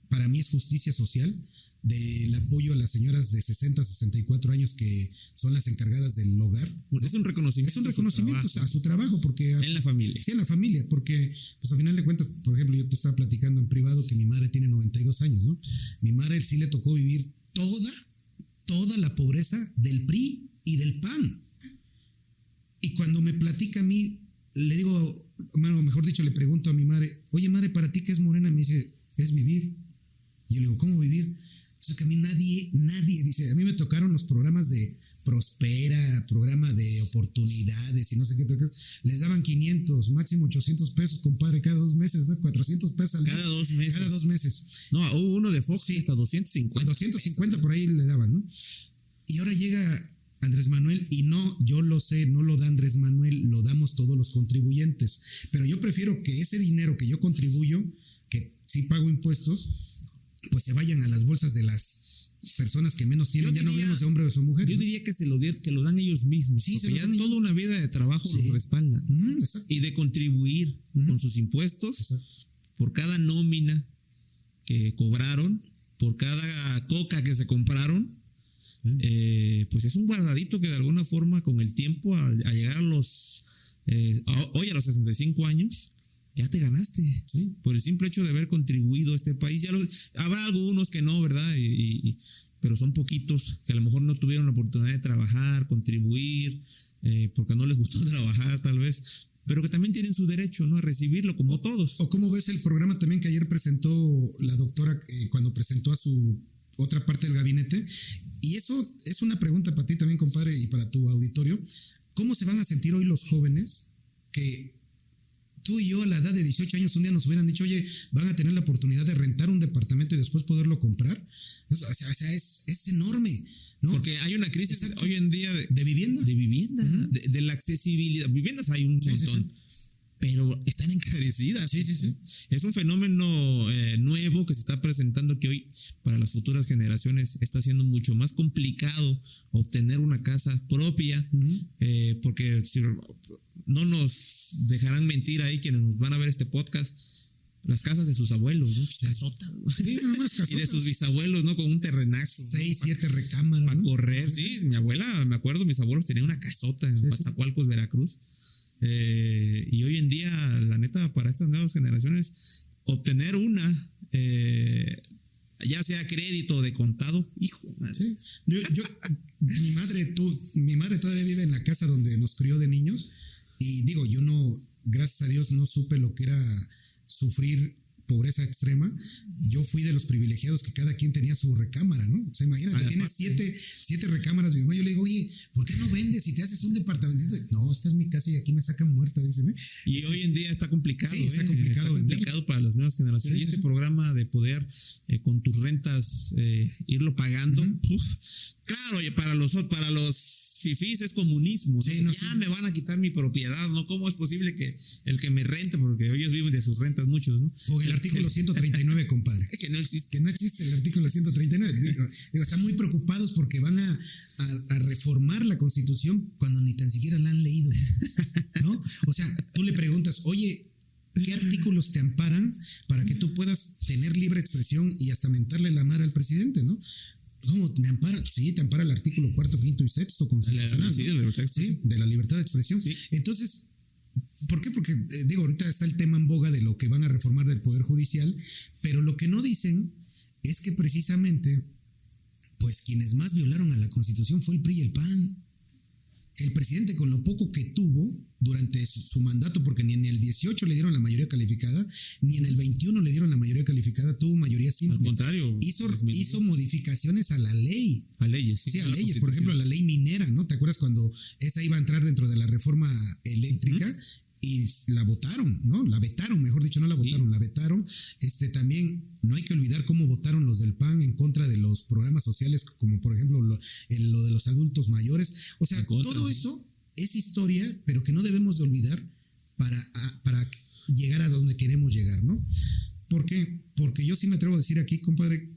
para mí es justicia social, del apoyo a las señoras de 60, 64 años que son las encargadas del hogar. Es un reconocimiento. Es un reconocimiento a su trabajo, porque... En la familia. Sí, en la familia, porque pues a final de cuentas, por ejemplo, yo te estaba platicando en privado que mi madre tiene 92 años, ¿no? Mi madre sí le tocó vivir toda la pobreza del PRI y del PAN. Y cuando me platica a mí, le digo, bueno, mejor dicho, le pregunto a mi madre, oye madre, ¿para ti qué es Morena? Y me dice, es vivir. Y yo le digo, ¿cómo vivir? Entonces que a mí nadie dice, a mí me tocaron los programas de Prospera, programa de oportunidades y no sé qué, les daban 500, máximo 800 pesos, compadre, cada 2 meses, ¿no? 400 pesos al mes. Cada 2 meses. Cada 2 meses. No, hubo uno de Fox, sí, hasta 250. A 250 por ahí le daban, ¿no? Y ahora llega Andrés Manuel y no, yo lo sé, no lo da Andrés Manuel, lo damos todos los contribuyentes. Pero yo prefiero que ese dinero que yo contribuyo, que sí pago impuestos, pues se vayan a las bolsas de las personas que menos tienen. Ya no hablemos de hombre o de su mujer. Yo diría que que lo dan ellos mismos. Sí, porque ya toda una vida de trabajo los respalda. Y de contribuir con sus impuestos. Exacto. Por cada nómina que cobraron, por cada coca que se compraron, pues es un guardadito que de alguna forma con el tiempo, a llegar a hoy a los 65 años, ya te ganaste, ¿sí? Por el simple hecho de haber contribuido a este país. Habrá algunos que no, ¿verdad? Pero son poquitos que a lo mejor no tuvieron la oportunidad de trabajar, contribuir, porque no les gustó trabajar tal vez, pero que también tienen su derecho, ¿no? A recibirlo como todos. ¿O cómo ves el programa también que ayer presentó la doctora cuando presentó a su otra parte del gabinete? Y eso es una pregunta para ti también, compadre, y para tu auditorio. ¿Cómo se van a sentir hoy los jóvenes que tú y yo a la edad de 18 años un día nos hubieran dicho, oye, van a tener la oportunidad de rentar un departamento y después poderlo comprar? O sea, es enorme, ¿no? Porque hay una crisis hoy en día de vivienda. De vivienda, de la accesibilidad. Viviendas hay un montón. Sí. Pero están encarecidas. Sí. Es un fenómeno nuevo que se está presentando, que hoy para las futuras generaciones está siendo mucho más complicado obtener una casa propia, porque no nos dejarán mentir ahí quienes nos van a ver este podcast. Las casas de sus abuelos, ¿no? Casotas. Sí, y de sus bisabuelos, ¿no? Con un terrenazo. 6, 7 recámaras. Para correr. Sí, mi abuela, me acuerdo, mis abuelos tenían una casota en Coatzacoalcos, Veracruz. Y hoy en día, la neta, para estas nuevas generaciones, obtener una, ya sea crédito o de contado, hijo de madre. Sí. Mi madre todavía vive en la casa donde nos crió de niños. Y digo, yo no, gracias a Dios, no supe lo que era sufrir pobreza extrema. Yo fui de los privilegiados que cada quien tenía su recámara, ¿no? O sea, imagínate, tienes 7 recámaras. Mi mamá, yo le digo, oye, ¿por qué no vendes y te haces un departamentito? No, esta es mi casa y aquí me sacan muerta, dicen, ¿eh? Y hoy en día está complicado. Sí, está complicado para las nuevas generaciones. Sí, y este programa de poder con tus rentas irlo pagando, claro, para los fifís es comunismo, ¿no? Sí, ya me van a quitar mi propiedad, ¿no? ¿Cómo es posible que el que me rente, porque ellos viven de sus rentas muchos, ¿no? O el artículo 139, compadre. Que no existe. Que no existe el artículo 139. Digo, están muy preocupados porque van a reformar la Constitución cuando ni tan siquiera la han leído, ¿no? O sea, tú le preguntas, oye, ¿qué artículos te amparan para que tú puedas tener libre expresión y hasta mentarle la madre al presidente, ¿no? ¿Cómo me ampara? Sí, te ampara el artículo 4, 5 y 6 constitucional. Sí, de la libertad de expresión. Sí, de la libertad de expresión. Sí. Entonces, ¿por qué? Porque, digo, ahorita está el tema en boga de lo que van a reformar del Poder Judicial, pero lo que no dicen es que precisamente, pues quienes más violaron a la Constitución fue el PRI y el PAN. El presidente, con lo poco que tuvo durante su mandato, porque ni en el 18 le dieron la mayoría calificada, ni en el 21 le dieron la mayoría calificada, tuvo mayoría simple. Al contrario. Hizo modificaciones a la ley. A leyes, sí. Sí, a leyes. Por ejemplo, a la ley minera, ¿no? ¿Te acuerdas cuando esa iba a entrar dentro de la reforma eléctrica? Y la votaron, ¿no? La vetaron, mejor dicho, no la votaron, la vetaron. También no hay que olvidar cómo votaron los del PAN en contra de los programas sociales, como por ejemplo lo de los adultos mayores. O sea, todo eso es historia, pero que no debemos de olvidar para llegar a donde queremos llegar, ¿no? ¿Por qué? Porque yo sí me atrevo a decir aquí, compadre,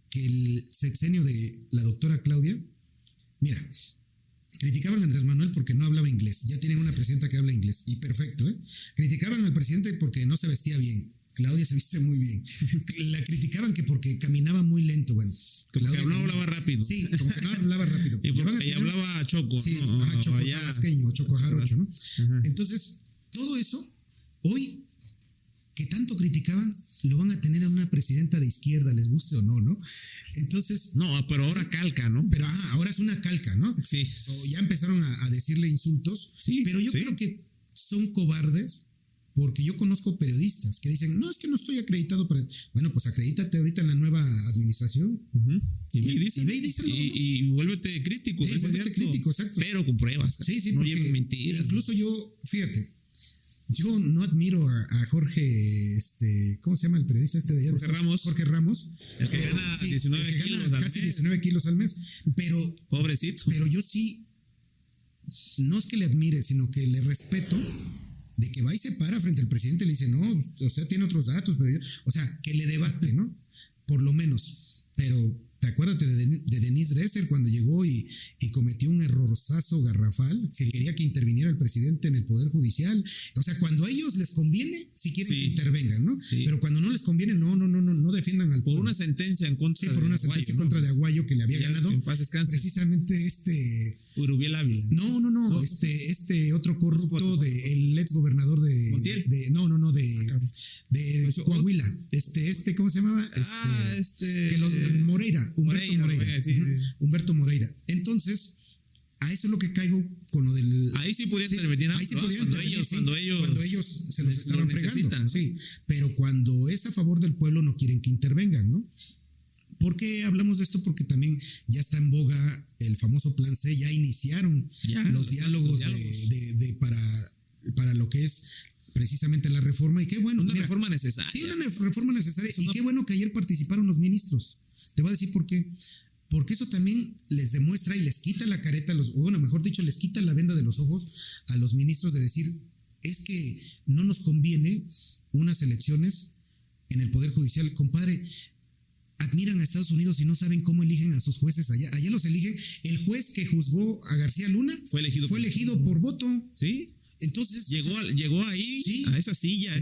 que el sexenio de la doctora Claudia, mira, criticaban a Andrés Manuel porque no hablaba inglés. Ya tienen una presidenta que habla inglés. Y perfecto, ¿eh? Criticaban al presidente porque no se vestía bien. Claudia se viste muy bien. La criticaban que porque caminaba muy lento. Bueno, como que no hablaba rápido. Sí, como que no hablaba rápido. Y hablaba choco. Sí, ¿no? Choco tabasqueño, choco jarocho, ¿no? Entonces, todo eso, hoy, que tanto criticaban, lo van a tener a una presidenta de izquierda, les guste o no, ¿no? Entonces... No, pero ahora calca, ¿no? Pero ahora es una calca, ¿no? Sí. O ya empezaron a decirle insultos, sí, pero yo creo que son cobardes Porque yo conozco periodistas que dicen, no, es que no estoy acreditado para... Bueno, pues acredítate ahorita en la nueva administración. Y ve y díselo. Y vuélvete crítico. Sí, vuélvete crítico, exacto. Pero con pruebas. Sí, no porque lleven mentiras. Incluso yo, fíjate, yo no admiro a Jorge, ¿cómo se llama el periodista de allá? Jorge Ramos. El que gana 19 kilos al mes. Casi 19 kilos al mes. Pero... Pobrecito. Pero yo sí, no es que le admire, sino que le respeto de que va y se para frente al presidente y le dice, no, usted tiene otros datos, pero o sea, que le debate, ¿no? Por lo menos. Pero... ¿Te acuerdas de Denise Dresser cuando llegó y cometió un errorzazo garrafal? Que quería que interviniera el presidente en el Poder Judicial. O sea, cuando a ellos les conviene, sí quieren que intervengan, ¿no? Sí. Pero cuando no les conviene, no defiendan al pueblo. Por una sentencia en contra por una sentencia en contra de Aguayo que le había ganado. En paz descanse. Precisamente Urubiel Ávila. No. Este otro corrupto el ex gobernador de... ¿Montiel? De Coahuila. ¿Cómo se llamaba? Moreira. Humberto Moreira. Sí. Humberto Moreira. Entonces, a eso es lo que caigo con lo del... Ahí sí podían intervenir. Ahí sí podían intervenir. Cuando ellos se los estaban fregando. Sí, pero cuando es a favor del pueblo no quieren que intervengan, ¿no? ¿Por qué hablamos de esto? Porque también ya está en boga el famoso Plan C, ya iniciaron los diálogos. Para lo que es precisamente la reforma. Y qué bueno. Una reforma necesaria. Sí, una reforma necesaria. Y qué bueno que ayer participaron los ministros. Te voy a decir por qué. Porque eso también les demuestra y les quita la careta, mejor dicho, les quita la venda de los ojos a los ministros de decir, es que no nos conviene unas elecciones en el Poder Judicial. Compadre, admiran a Estados Unidos y no saben cómo eligen a sus jueces allá. Allá los eligen. El juez que juzgó a García Luna fue elegido por voto. Sí. Entonces llegó ahí, sí, a esa silla,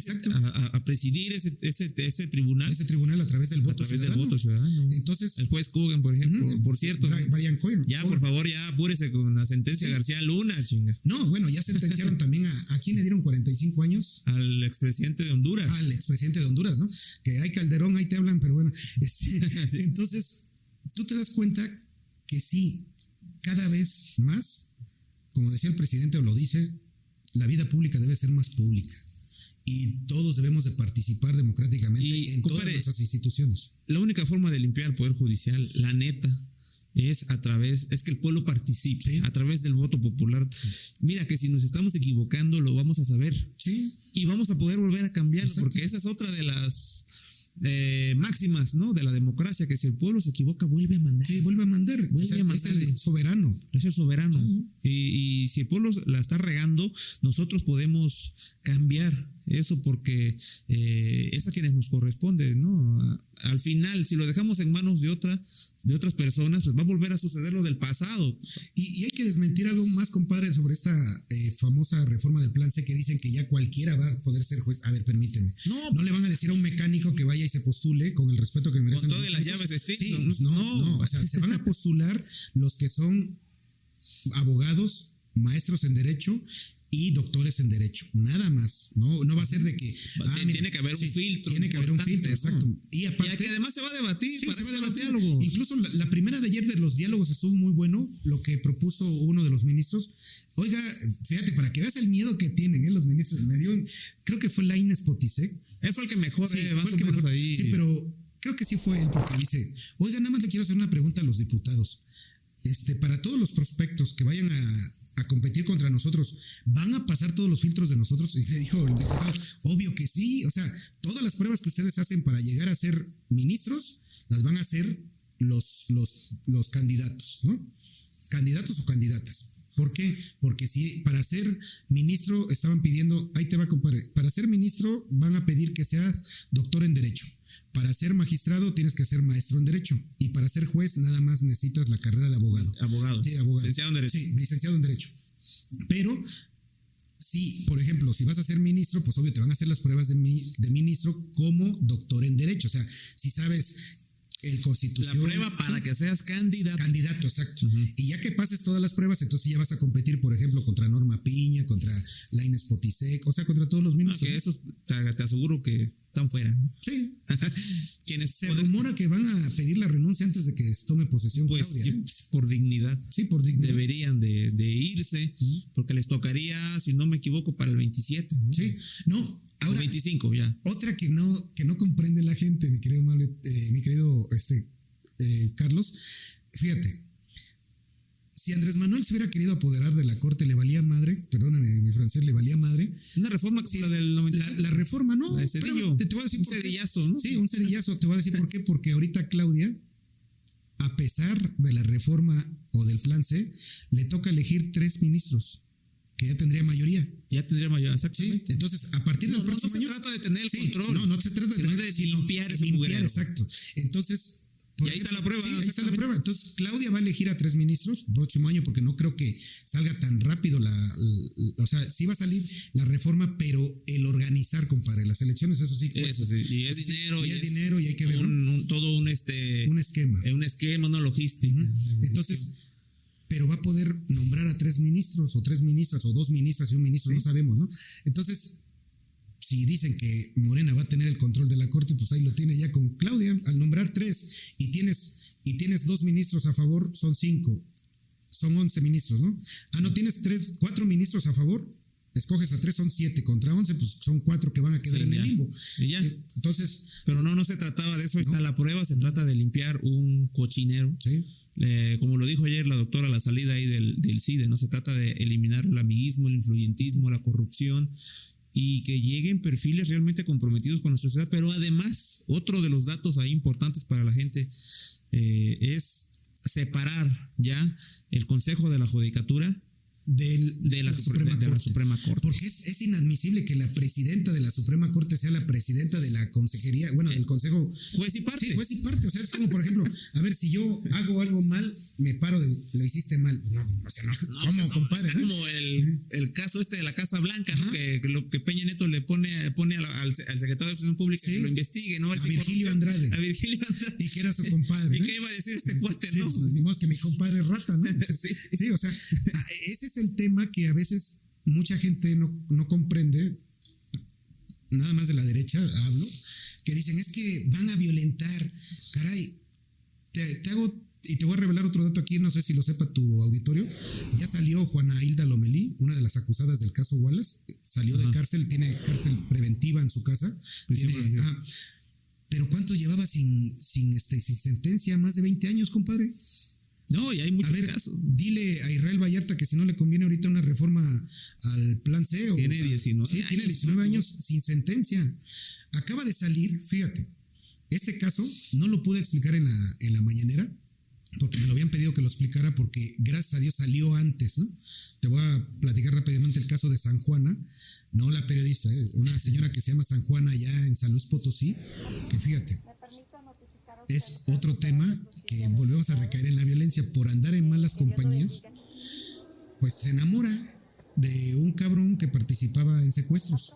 a presidir ese tribunal. Ese tribunal a través del voto ciudadano. Entonces, el juez Coogan, por ejemplo, por cierto. Brian Cohen. Ya, por favor, ya apúrese con la sentencia de García Luna, chinga. No, bueno, ya sentenciaron también a quién le dieron 45 años. Al expresidente de Honduras. Al expresidente de Honduras, ¿no? Que hay Calderón, ahí te hablan, pero bueno. Sí. Entonces, tú te das cuenta que sí, cada vez más, como decía el presidente o lo dice, la vida pública debe ser más pública y todos debemos de participar democráticamente en todas nuestras instituciones. La única forma de limpiar el Poder Judicial, la neta, es que el pueblo participe, a través del voto popular. Mira que si nos estamos equivocando lo vamos a saber, y vamos a poder volver a cambiarlo. Exacto. Porque esa es otra de las máximas, ¿no? De la democracia, que si el pueblo se equivoca vuelve a mandar. Sí, vuelve a mandar. Es el soberano. Es el soberano. Y si el pueblo la está regando, nosotros podemos cambiar eso, porque es a quienes nos corresponde, ¿no? Al final, si lo dejamos en manos de otras personas, pues va a volver a suceder lo del pasado. Y hay que desmentir algo más, compadre, sobre esta famosa reforma del Plan C, que dicen que ya cualquiera va a poder ser juez. A ver, permíteme. No le van a decir a un mecánico que vaya y se postule, con el respeto que merecen. Con todas las llaves de sí, no. O sea, se van a postular los que son abogados, maestros en derecho y doctores en derecho, nada más. No va a ser de que tiene que haber un filtro. Tiene que haber un filtro, exacto. Y aparte, que además se va a debatir, se va a debatir. Incluso la primera de ayer de los diálogos estuvo muy bueno, lo que propuso uno de los ministros. Oiga, fíjate, para que veas el miedo que tienen los ministros, creo que fue Lainez Potisek. Él fue el que mejor, fue el que mejor ahí. Sí, pero creo que sí fue él, porque dice, oiga, nada más le quiero hacer una pregunta a los diputados. Para todos los prospectos que vayan a competir contra nosotros, ¿van a pasar todos los filtros de nosotros? Y le dijo el diputado, obvio que sí. O sea, todas las pruebas que ustedes hacen para llegar a ser ministros, las van a hacer los candidatos, ¿no? Candidatos o candidatas. ¿Por qué? Porque si para ser ministro estaban pidiendo, ahí te va, compadre, para ser ministro van a pedir que seas doctor en Derecho. Para ser magistrado tienes que ser maestro en Derecho. Y para ser juez nada más necesitas la carrera de abogado. Sí, abogado. Licenciado en Derecho. Sí, licenciado en Derecho. Pero si, por ejemplo, si vas a ser ministro, pues obvio te van a hacer las pruebas de ministro como doctor en Derecho. O sea, si sabes el Constitución. La prueba para que seas candidato. Candidato, exacto. Y ya que pases todas las pruebas, entonces ya vas a competir, por ejemplo, contra Norma Piña, contra Lainez Potisek, o sea, contra todos los ministros. Que eso te aseguro que están fuera. Sí. Quienes Se rumora que van a pedir la renuncia antes de que tome posesión pues Claudia. por dignidad. Sí, por dignidad. Deberían de irse, porque les tocaría, si no me equivoco, para el 27. ¿no? Sí, no, ahora. 25 ya. Otra que no comprende la gente, mi querido Carlos, fíjate. Si Andrés Manuel se hubiera querido apoderar de la corte, le valía madre, perdónenme mi francés, le valía madre. Una reforma como la del 90. La reforma, no. La de Cedillo. Te voy a decir un por qué. cedillazo, ¿no? Sí, un cedillazo. Te voy a decir por qué. Porque ahorita Claudia, a pesar de la reforma o del plan C, le toca elegir 3 ministros, que ya tendría mayoría. Ya tendría mayoría, Sí, exactamente. entonces, a partir del próximo no se año. trata de tener el control. No se trata de sino tener, de limpiar ese mugrero. Exacto. Entonces. Y ahí está la prueba. Sí, ahí está la prueba. Entonces, Claudia va a elegir a 3 ministros el próximo año, porque no creo que salga tan rápido o sea, sí va a salir la reforma, pero el organizar, compadre, las elecciones, eso sí cuesta. Eso sí. Y es dinero. Y es dinero y hay que ver todo un esquema. Un esquema, una logística. Entonces, pero va a poder nombrar a 3 ministros, o 3 ministras, o 2 ministras y un ministro, no sabemos, ¿no? Entonces, si dicen que Morena va a tener el control de la corte, pues ahí lo tiene ya con Claudia. Al nombrar 3 y tienes 2 ministros a favor, son 5. Son 11 ministros, ¿no? No, tienes 4 ministros a favor, escoges a 3, son 7. Contra 11, pues son 4 que van a quedar en el limbo. Y ya. Entonces. Pero no se trataba de eso, está la prueba, se trata de limpiar un cochinero. Sí. Como lo dijo ayer la doctora a la salida ahí del CIDE, no se trata de eliminar el amiguismo, el influyentismo, la corrupción, y que lleguen perfiles realmente comprometidos con la sociedad. Pero además, otro de los datos ahí importantes para la gente es separar ya el Consejo de la Judicatura de la Suprema Corte. Porque es inadmisible que la presidenta de la Suprema Corte sea la presidenta de la consejería, bueno, del Consejo. Juez y parte. Sí, juez y parte. O sea, es como, por ejemplo, a ver, si yo hago algo mal, me paro lo hiciste mal. No, o sea, no. ¿Cómo, compadre? Como el caso de la Casa Blanca, ¿no? Que lo que Peña Nieto le pone al secretario de Educación Pública, que lo investigue, ¿no? A Virgilio Andrade. Y que era su compadre. ¿Y qué iba a decir este cuate, sí, no? Pues, ni modo que mi compadre es rata, ¿no? Sí, o sea, ese es el tema que a veces mucha gente no comprende, nada más de la derecha hablo, que dicen es que van a violentar. Caray, te hago, y te voy a revelar otro dato aquí, no sé si lo sepa tu auditorio. Ya salió Juana Hilda Lomelí, una de las acusadas del caso Wallace, salió de cárcel, tiene cárcel preventiva en su casa. Pero ¿cuánto llevaba sin sentencia? Más de 20 años, compadre. No, y hay muchos casos. Dile a Israel Vallarta que si no le conviene ahorita una reforma al plan C. Tiene 19 sí, años. Tiene 19 años sin sentencia. Acaba de salir, fíjate, este caso no lo pude explicar en la mañanera, porque me lo habían pedido que lo explicara, porque gracias a Dios salió antes, ¿no? Te voy a platicar rápidamente el caso de San Juana, no la periodista, una señora que se llama San Juana allá en San Luis Potosí, que fíjate, es otro tema que volvemos a recaer en la violencia por andar en malas compañías. Pues se enamora de un cabrón que participaba en secuestros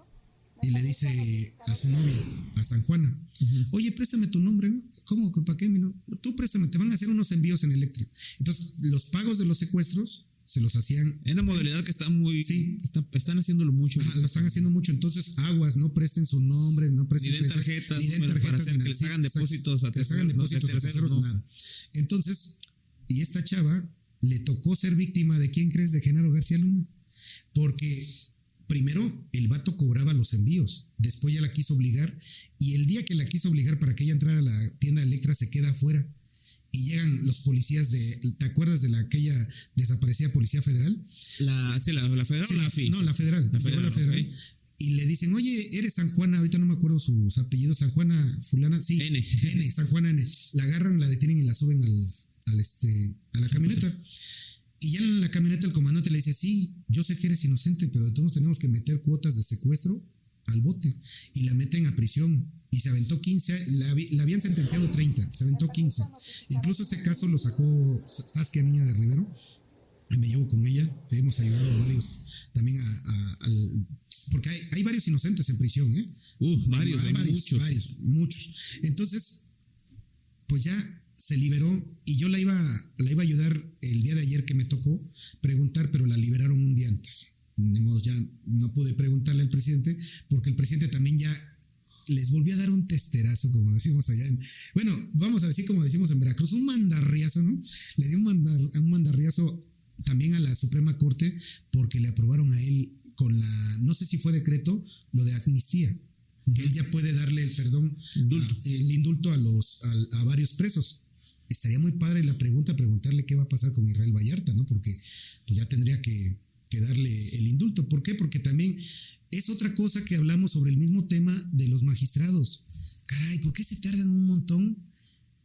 y le dice a su novia, a San Juana, oye, préstame tu nombre, ¿no? ¿Cómo? ¿Para qué? No, tú préstame, te van a hacer unos envíos en Electra. Entonces, los pagos de los secuestros se los hacían. Es una modalidad que está muy. Sí. Están haciéndolo mucho. Lo están haciendo mucho. Entonces, aguas, no presten sus nombres, no presten. Ni den tarjetas, para hacer que les hagan depósitos a terceros. Nada. Entonces, y esta chava le tocó ser víctima de ¿quién crees? De Genaro García Luna. Porque primero el vato cobraba los envíos, después ya la quiso obligar, y el día que la quiso obligar para que ella entrara a la tienda Electra se queda afuera. Y llegan los policías ¿te acuerdas de aquella desaparecida Policía Federal? ¿La federal o la FI? No, la federal. La federal. Okay. Y le dicen, oye, eres San Juana, ahorita no me acuerdo sus apellidos, San Juana fulana, sí. N, San Juana N. La agarran, la detienen y la suben a la camioneta. Y ya en la camioneta el comandante le dice, sí, yo sé que eres inocente, pero de todos tenemos que meter cuotas de secuestro al bote. Y la meten a prisión. Y se aventó 15, la habían sentenciado 30, se aventó 15. Incluso este caso lo sacó Saskia Niña de Rivero. Me llevo con ella, hemos ayudado a varios también porque hay varios inocentes en prisión, ¿eh? Muchos. Entonces, pues ya se liberó y yo la iba a ayudar el día de ayer que me tocó preguntar, pero la liberaron un día antes. De modo, ya no pude preguntarle al presidente porque el presidente también ya les volvió a dar un testerazo, como decimos allá vamos a decir como decimos en Veracruz, un mandarriazo, ¿no? Le dio un mandarriazo también a la Suprema Corte porque le aprobaron a él con no sé si fue decreto, lo de amnistía, que él ya puede darle el perdón, el indulto a varios presos. Estaría muy padre la preguntarle qué va a pasar con Israel Vallarta, ¿no? Porque pues ya tendría que darle el indulto. ¿Por qué? Porque también es otra cosa que hablamos sobre el mismo tema de los magistrados. Caray, ¿por qué se tardan un montón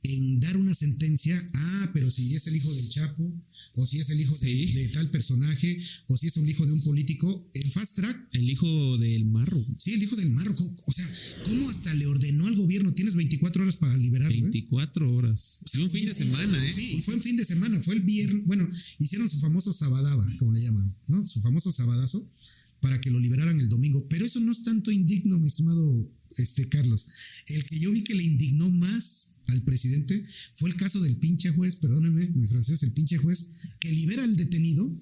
en dar una sentencia? Pero si es el hijo del Chapo, o si es el hijo de tal personaje, o si es un hijo de un político, en fast track. El hijo del Marro. Sí, el hijo del Marro. O sea, ¿cómo hasta le ordenó al gobierno? Tienes 24 horas para liberarlo. 24 horas. Fue un fin de semana, ¿eh? Sí, fue un fin de semana, fue el viernes. Bueno, hicieron su famoso sabadaba, como le llaman, ¿no? Su famoso sabadazo, para que lo liberaran el domingo. Pero eso no es tanto indigno, mi estimado Carlos. El que yo vi que le indignó más al presidente fue el caso del pinche juez, perdónenme, mi francés, el pinche juez, que libera al detenido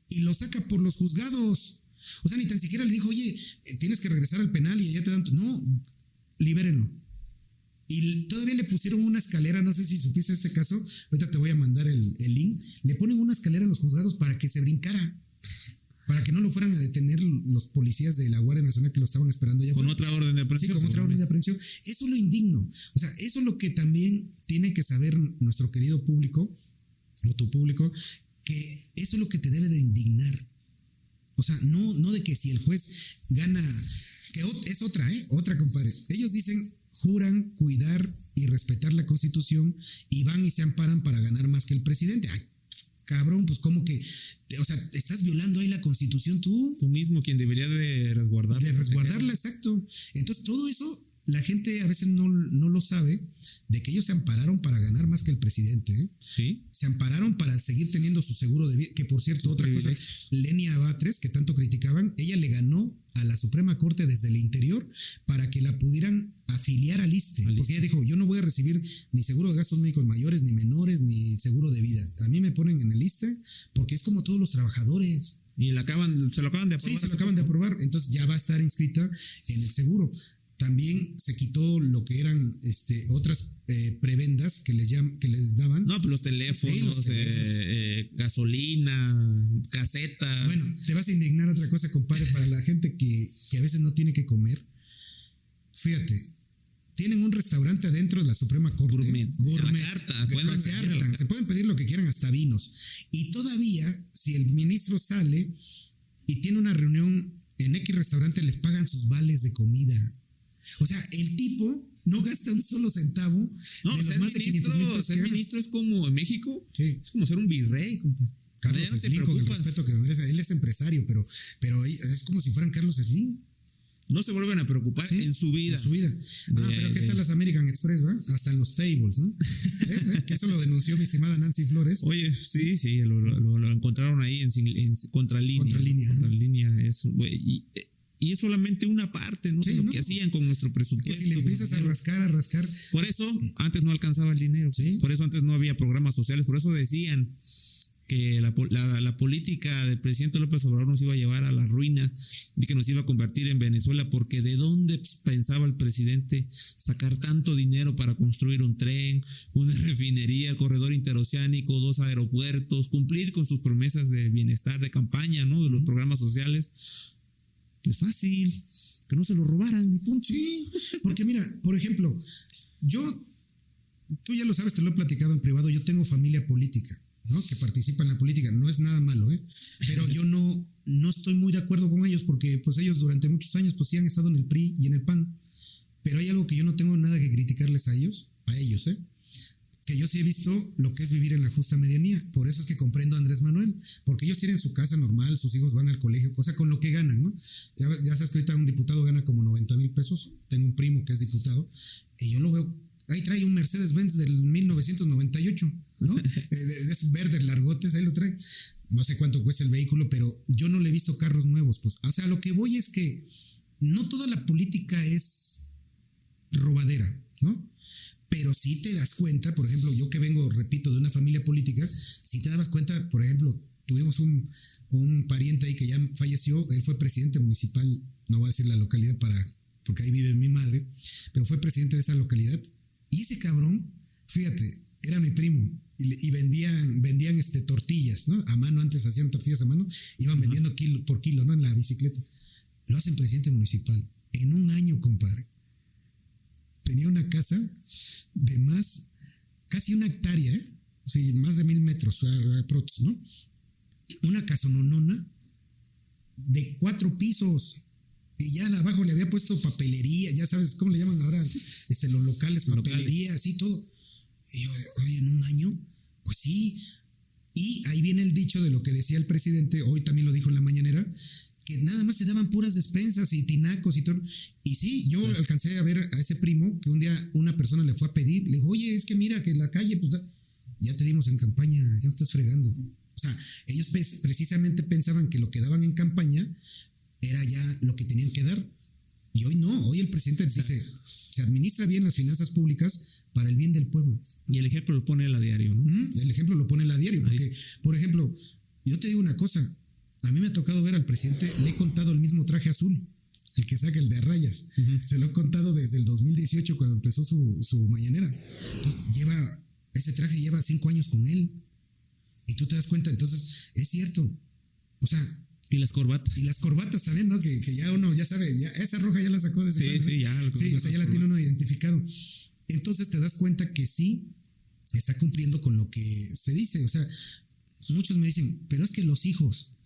y lo saca por los juzgados. O sea, ni tan siquiera le dijo, oye, tienes que regresar al penal y ya te dan... No, libérenlo. Y todavía le pusieron una escalera, no sé si supiste este caso, ahorita te voy a mandar el link, le ponen una escalera en los juzgados para que se brincara, para que no lo fueran a detener los policías de la Guardia Nacional que lo estaban esperando allá. Con otra orden de aprehensión. Sí, con otra orden de aprehensión. Eso es lo indigno. O sea, eso es lo que también tiene que saber nuestro querido público, o tu público, que eso es lo que te debe de indignar. O sea, no de que si el juez gana, que es otra, compadre. Ellos dicen, juran cuidar y respetar la Constitución y van y se amparan para ganar más que el presidente. Ay, cabrón, pues como que, o sea, estás violando ahí la Constitución tú. Tú mismo, quien debería de resguardarla. De resguardarla, exacto. Entonces, todo eso la gente a veces no lo sabe, de que ellos se ampararon para ganar más que el presidente, ¿eh? Sí. Se ampararon para seguir teniendo su seguro de vida, que por cierto, otra cosa, Lenia Batres, que tanto criticaban, ella le ganó a la Suprema Corte desde el interior para que la pudieran afiliar al ISSSTE, porque ella dijo, yo no voy a recibir ni seguro de gastos médicos mayores, ni menores, ni seguro de vida. A mí me ponen en el ISSSTE porque es como todos los trabajadores. Y se lo acaban de aprobar. Sí, se lo acaban de aprobar, entonces ya va a estar inscrita en el seguro. También se quitó lo que eran otras prebendas que les daban. No, pues los teléfonos, gasolina, casetas. Bueno, te vas a indignar otra cosa, compadre, para la gente que a veces no tiene que comer. Fíjate, tienen un restaurante adentro de la Suprema Corte. Gourmet. Se pueden pedir lo que quieran, hasta vinos. Y todavía, si el ministro sale y tiene una reunión en X restaurante, les pagan sus vales de comida. O sea, el tipo no gasta un solo centavo. No, de los más de 500,000 pesos. Ser ministro es como en México. Sí. Es como ser un virrey, compadre. Carlos Slim, con el respeto que me merece. Él es empresario, pero es como si fueran Carlos Slim. No se vuelven a preocupar en su vida. En su vida. Pero ¿qué tal las American Express, va? Hasta en los tables, ¿no? Que eso lo denunció mi estimada Nancy Flores. Oye, sí, lo encontraron ahí en contralínea. Contralínea, eso, güey. Y es solamente una parte, ¿no? Sí, de lo que hacían con nuestro presupuesto. Que si le empiezas a rascar. Por eso antes no alcanzaba el dinero. ¿Sí? Por eso antes no había programas sociales. Por eso decían que la política del presidente López Obrador nos iba a llevar a la ruina y que nos iba a convertir en Venezuela, porque ¿de dónde pensaba el presidente sacar tanto dinero para construir un tren, una refinería, corredor interoceánico, 2 aeropuertos, cumplir con sus promesas de bienestar, de campaña, ¿no? De los programas sociales? Pues fácil, que no se lo robaran, punto. Sí, porque mira, por ejemplo, tú ya lo sabes, te lo he platicado en privado, yo tengo familia política, ¿no? Que participa en la política, no es nada malo, pero yo no estoy muy de acuerdo con ellos, porque pues ellos durante muchos años pues sí han estado en el PRI y en el PAN, pero hay algo que yo no tengo nada que criticarles a ellos, que yo sí he visto lo que es vivir en la justa medianía. Por eso es que comprendo a Andrés Manuel, porque ellos tienen su casa normal, sus hijos van al colegio, cosa con lo que ganan, ¿no? Ya sabes que ahorita un diputado gana como 90,000 pesos. Tengo un primo que es diputado y yo lo veo, ahí trae un Mercedes-Benz del 1998, ¿no? Es verde, largotes, ahí lo trae. No sé cuánto cuesta el vehículo, pero yo no le he visto carros nuevos, pues. O sea, lo que voy es que no toda la política es robadera, ¿no? Pero sí te das cuenta, por ejemplo, yo que vengo, repito, de una familia política, si te dabas cuenta, por ejemplo, tuvimos un pariente ahí que ya falleció, él fue presidente municipal, no voy a decir la localidad porque ahí vive mi madre, pero fue presidente de esa localidad. Y ese cabrón, fíjate, era mi primo y vendían tortillas, ¿no? A mano, antes hacían tortillas a mano, iban vendiendo kilo por kilo, ¿no? En la bicicleta. Lo hacen presidente municipal. En un año, compadre. Tenía una casa de casi una hectárea, ¿eh? Sí, más de 1,000 metros, ¿no? Una casononona de 4 pisos. Y ya abajo le había puesto papelería, ya sabes cómo le llaman ahora, los locales, papelería, así todo. Y yo, oye, en un año, pues sí. Y ahí viene el dicho de lo que decía el presidente, hoy también lo dijo en la mañanera, que nada más te daban puras despensas y tinacos y todo. Y sí, yo alcancé a ver a ese primo que un día una persona le fue a pedir, le dijo, oye, es que mira que la calle, pues ya te dimos en campaña, ya no estás fregando. O sea, ellos precisamente pensaban que lo que daban en campaña era ya lo que tenían que dar. Y hoy no, hoy el presidente dice, se administra bien las finanzas públicas para el bien del pueblo. Y el ejemplo lo pone él a diario, ¿no? El ejemplo lo pone él a diario, porque, por ejemplo, yo te digo una cosa, a mí me ha tocado ver al presidente, le he contado el mismo traje azul, el que saca el de a rayas. Se lo he contado desde el 2018 cuando empezó su mañanera. Entonces, ese traje lleva 5 años con él. Y tú te das cuenta, entonces, es cierto. O sea, y las corbatas. Y las corbatas también, ¿no? Que ya uno ya sabe, ya esa roja ya la sacó de ese Sí, ya. Sí, o sea, ya la tiene uno identificado. Entonces te das cuenta que sí está cumpliendo con lo que se dice. O sea, muchos me dicen, pero es que los hijos,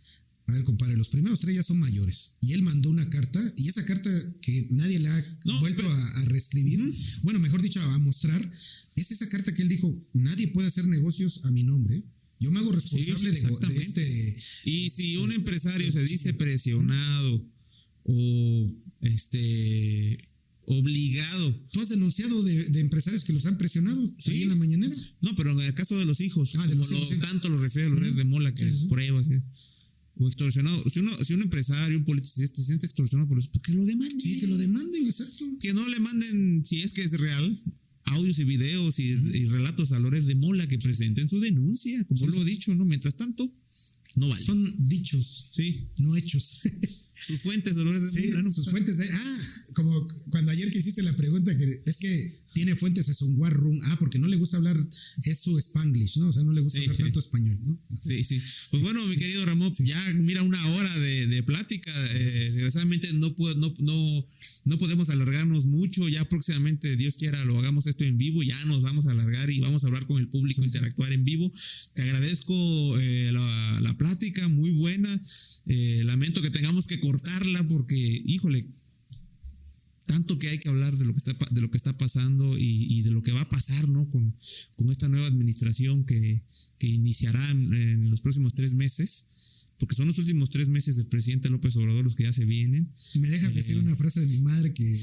a ver, compadre, los primeros 3 ya son mayores. Y él mandó una carta, y esa carta que nadie le ha vuelto a reescribir, bueno, mejor dicho, a mostrar, es esa carta que él dijo, nadie puede hacer negocios a mi nombre. Yo me hago responsable de este. Y si un empresario se dice presionado o obligado. ¿Tú has denunciado de empresarios que los han presionado ahí en la mañanera? No, pero en el caso de los hijos, de los hijos, tanto lo refiere a los redes de Mola que pruebas, o extorsionado. Si un empresario, un político se siente extorsionado por eso, pues que lo demanden. Sí, que lo demanden, exacto. Que no le manden, si es que es real, audios y videos y relatos a Lores de Mola que presenten su denuncia, como lo he dicho, ¿no? Mientras tanto, no vale. Son dichos, no hechos. Sus fuentes, Dolores de Mola, ¿no? Sus fuentes. Como cuando ayer que hiciste la pregunta, que es que tiene fuentes, es un war room. porque no le gusta hablar, es su Spanglish, ¿no? O sea, no le gusta hablar tanto español, ¿no? Sí. Pues bueno, mi querido Ramón, ya mira 1 hora de plática. Desgraciadamente no podemos alargarnos mucho. Ya próximamente, Dios quiera, lo hagamos esto en vivo. Ya nos vamos a alargar y vamos a hablar con el público, interactuar en vivo. Te agradezco la plática, muy buena. Lamento que tengamos que cortarla porque, híjole, tanto que hay que hablar de lo que está pasando y de lo que va a pasar, ¿no? Con esta nueva administración que iniciará en los próximos 3 meses, porque son los últimos 3 meses del presidente López Obrador los que ya se vienen. Me dejas decir una frase de mi madre que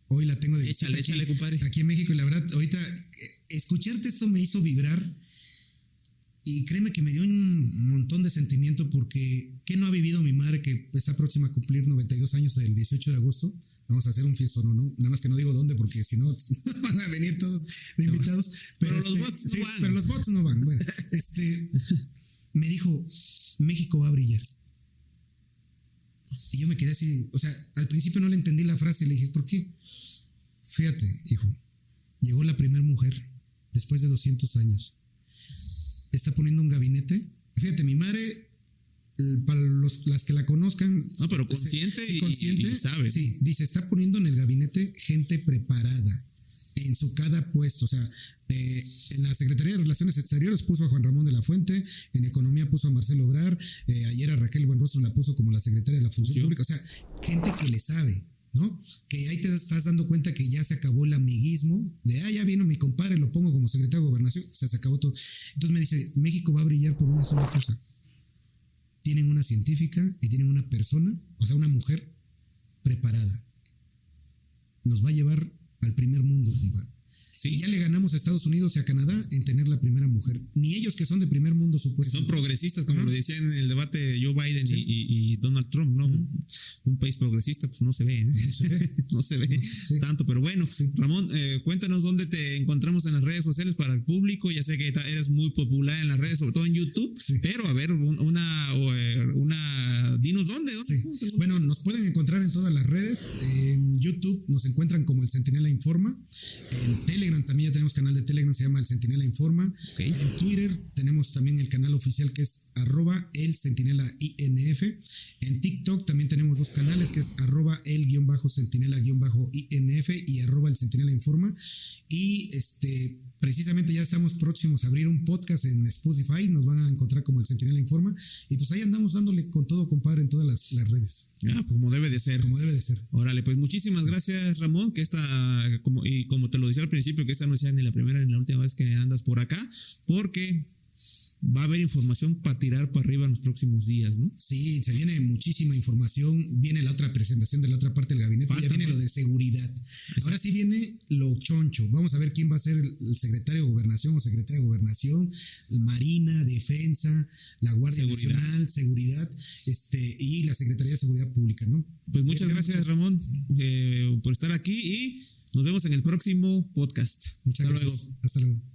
hoy la tengo de échale, compadre. Aquí en México, y la verdad, ahorita escucharte esto me hizo vibrar. Y créeme que me dio un montón de sentimiento porque ¿qué no ha vivido mi madre que está próxima a cumplir 92 años el 18 de agosto? Vamos a hacer un fiestón, ¿no? Nada más que no digo dónde porque si no van a venir todos de invitados. Pero los bots no van. Pero los bots no van. Bueno, me dijo, México va a brillar. Y yo me quedé así, o sea, al principio no le entendí la frase y le dije, ¿por qué? Fíjate, hijo, llegó la primera mujer después de 200 años. Está poniendo un gabinete. Fíjate, mi madre, para las que la conozcan. No, pero consciente, y sabe. Sí, dice, está poniendo en el gabinete gente preparada en su cada puesto. O sea, en la Secretaría de Relaciones Exteriores puso a Juan Ramón de la Fuente, en Economía puso a Marcelo Ebrard, ayer a Raquel Buenrostro la puso como la Secretaria de la Función Pública. O sea, gente que le sabe, ¿no? Que ahí te estás dando cuenta que ya se acabó el amiguismo de, ya vino mi compadre, lo pongo como secretario de Gobernación, o sea, se acabó todo. Entonces me dice, México va a brillar por una sola cosa. Tienen una científica y tienen una persona, o sea, una mujer preparada. Los va a llevar al primer mundo, compadre. Sí. Y ya le ganamos a Estados Unidos y a Canadá en tener la primera mujer. Ni ellos que son de primer mundo, supuestamente. Son progresistas, como lo decían en el debate de Joe Biden y Donald Trump, ¿no? Un país progresista, pues no se ve, ¿eh? No se ve tanto, pero bueno. Ramón, cuéntanos dónde te encontramos en las redes sociales para el público. Ya sé que eres muy popular en las redes, sobre todo en YouTube, pero a ver, dinos dónde. Bueno, nos pueden encontrar en todas las redes. En YouTube nos encuentran como El Centinela Informa. En Telegram también ya tenemos canal de Telegram, se llama El Centinela Informa. En Twitter tenemos también el canal oficial que es @elcentinelainf. En TikTok también tenemos dos canales que es @el_centinela_inf y @el Centinela Informa. Y precisamente ya estamos próximos a abrir un podcast en Spotify, nos van a encontrar como El Centinela Informa, y pues ahí andamos dándole con todo, compadre, en todas las redes. Pues como debe de ser. Como debe de ser. Órale, pues muchísimas gracias, Ramón, que como te lo decía al principio, que esta no sea ni la primera ni la última vez que andas por acá, porque va a haber información para tirar para arriba en los próximos días, ¿no? Sí, se viene muchísima información. Viene la otra presentación de la otra parte del gabinete. Ya viene lo de seguridad. Ahora sí viene lo choncho. Vamos a ver quién va a ser el secretario de Gobernación o secretaria de Gobernación, Marina, Defensa, la Guardia Nacional, Seguridad, y la Secretaría de Seguridad Pública, ¿no? Pues muchas gracias, Ramón, por estar aquí y nos vemos en el próximo podcast. Muchas gracias. Hasta luego.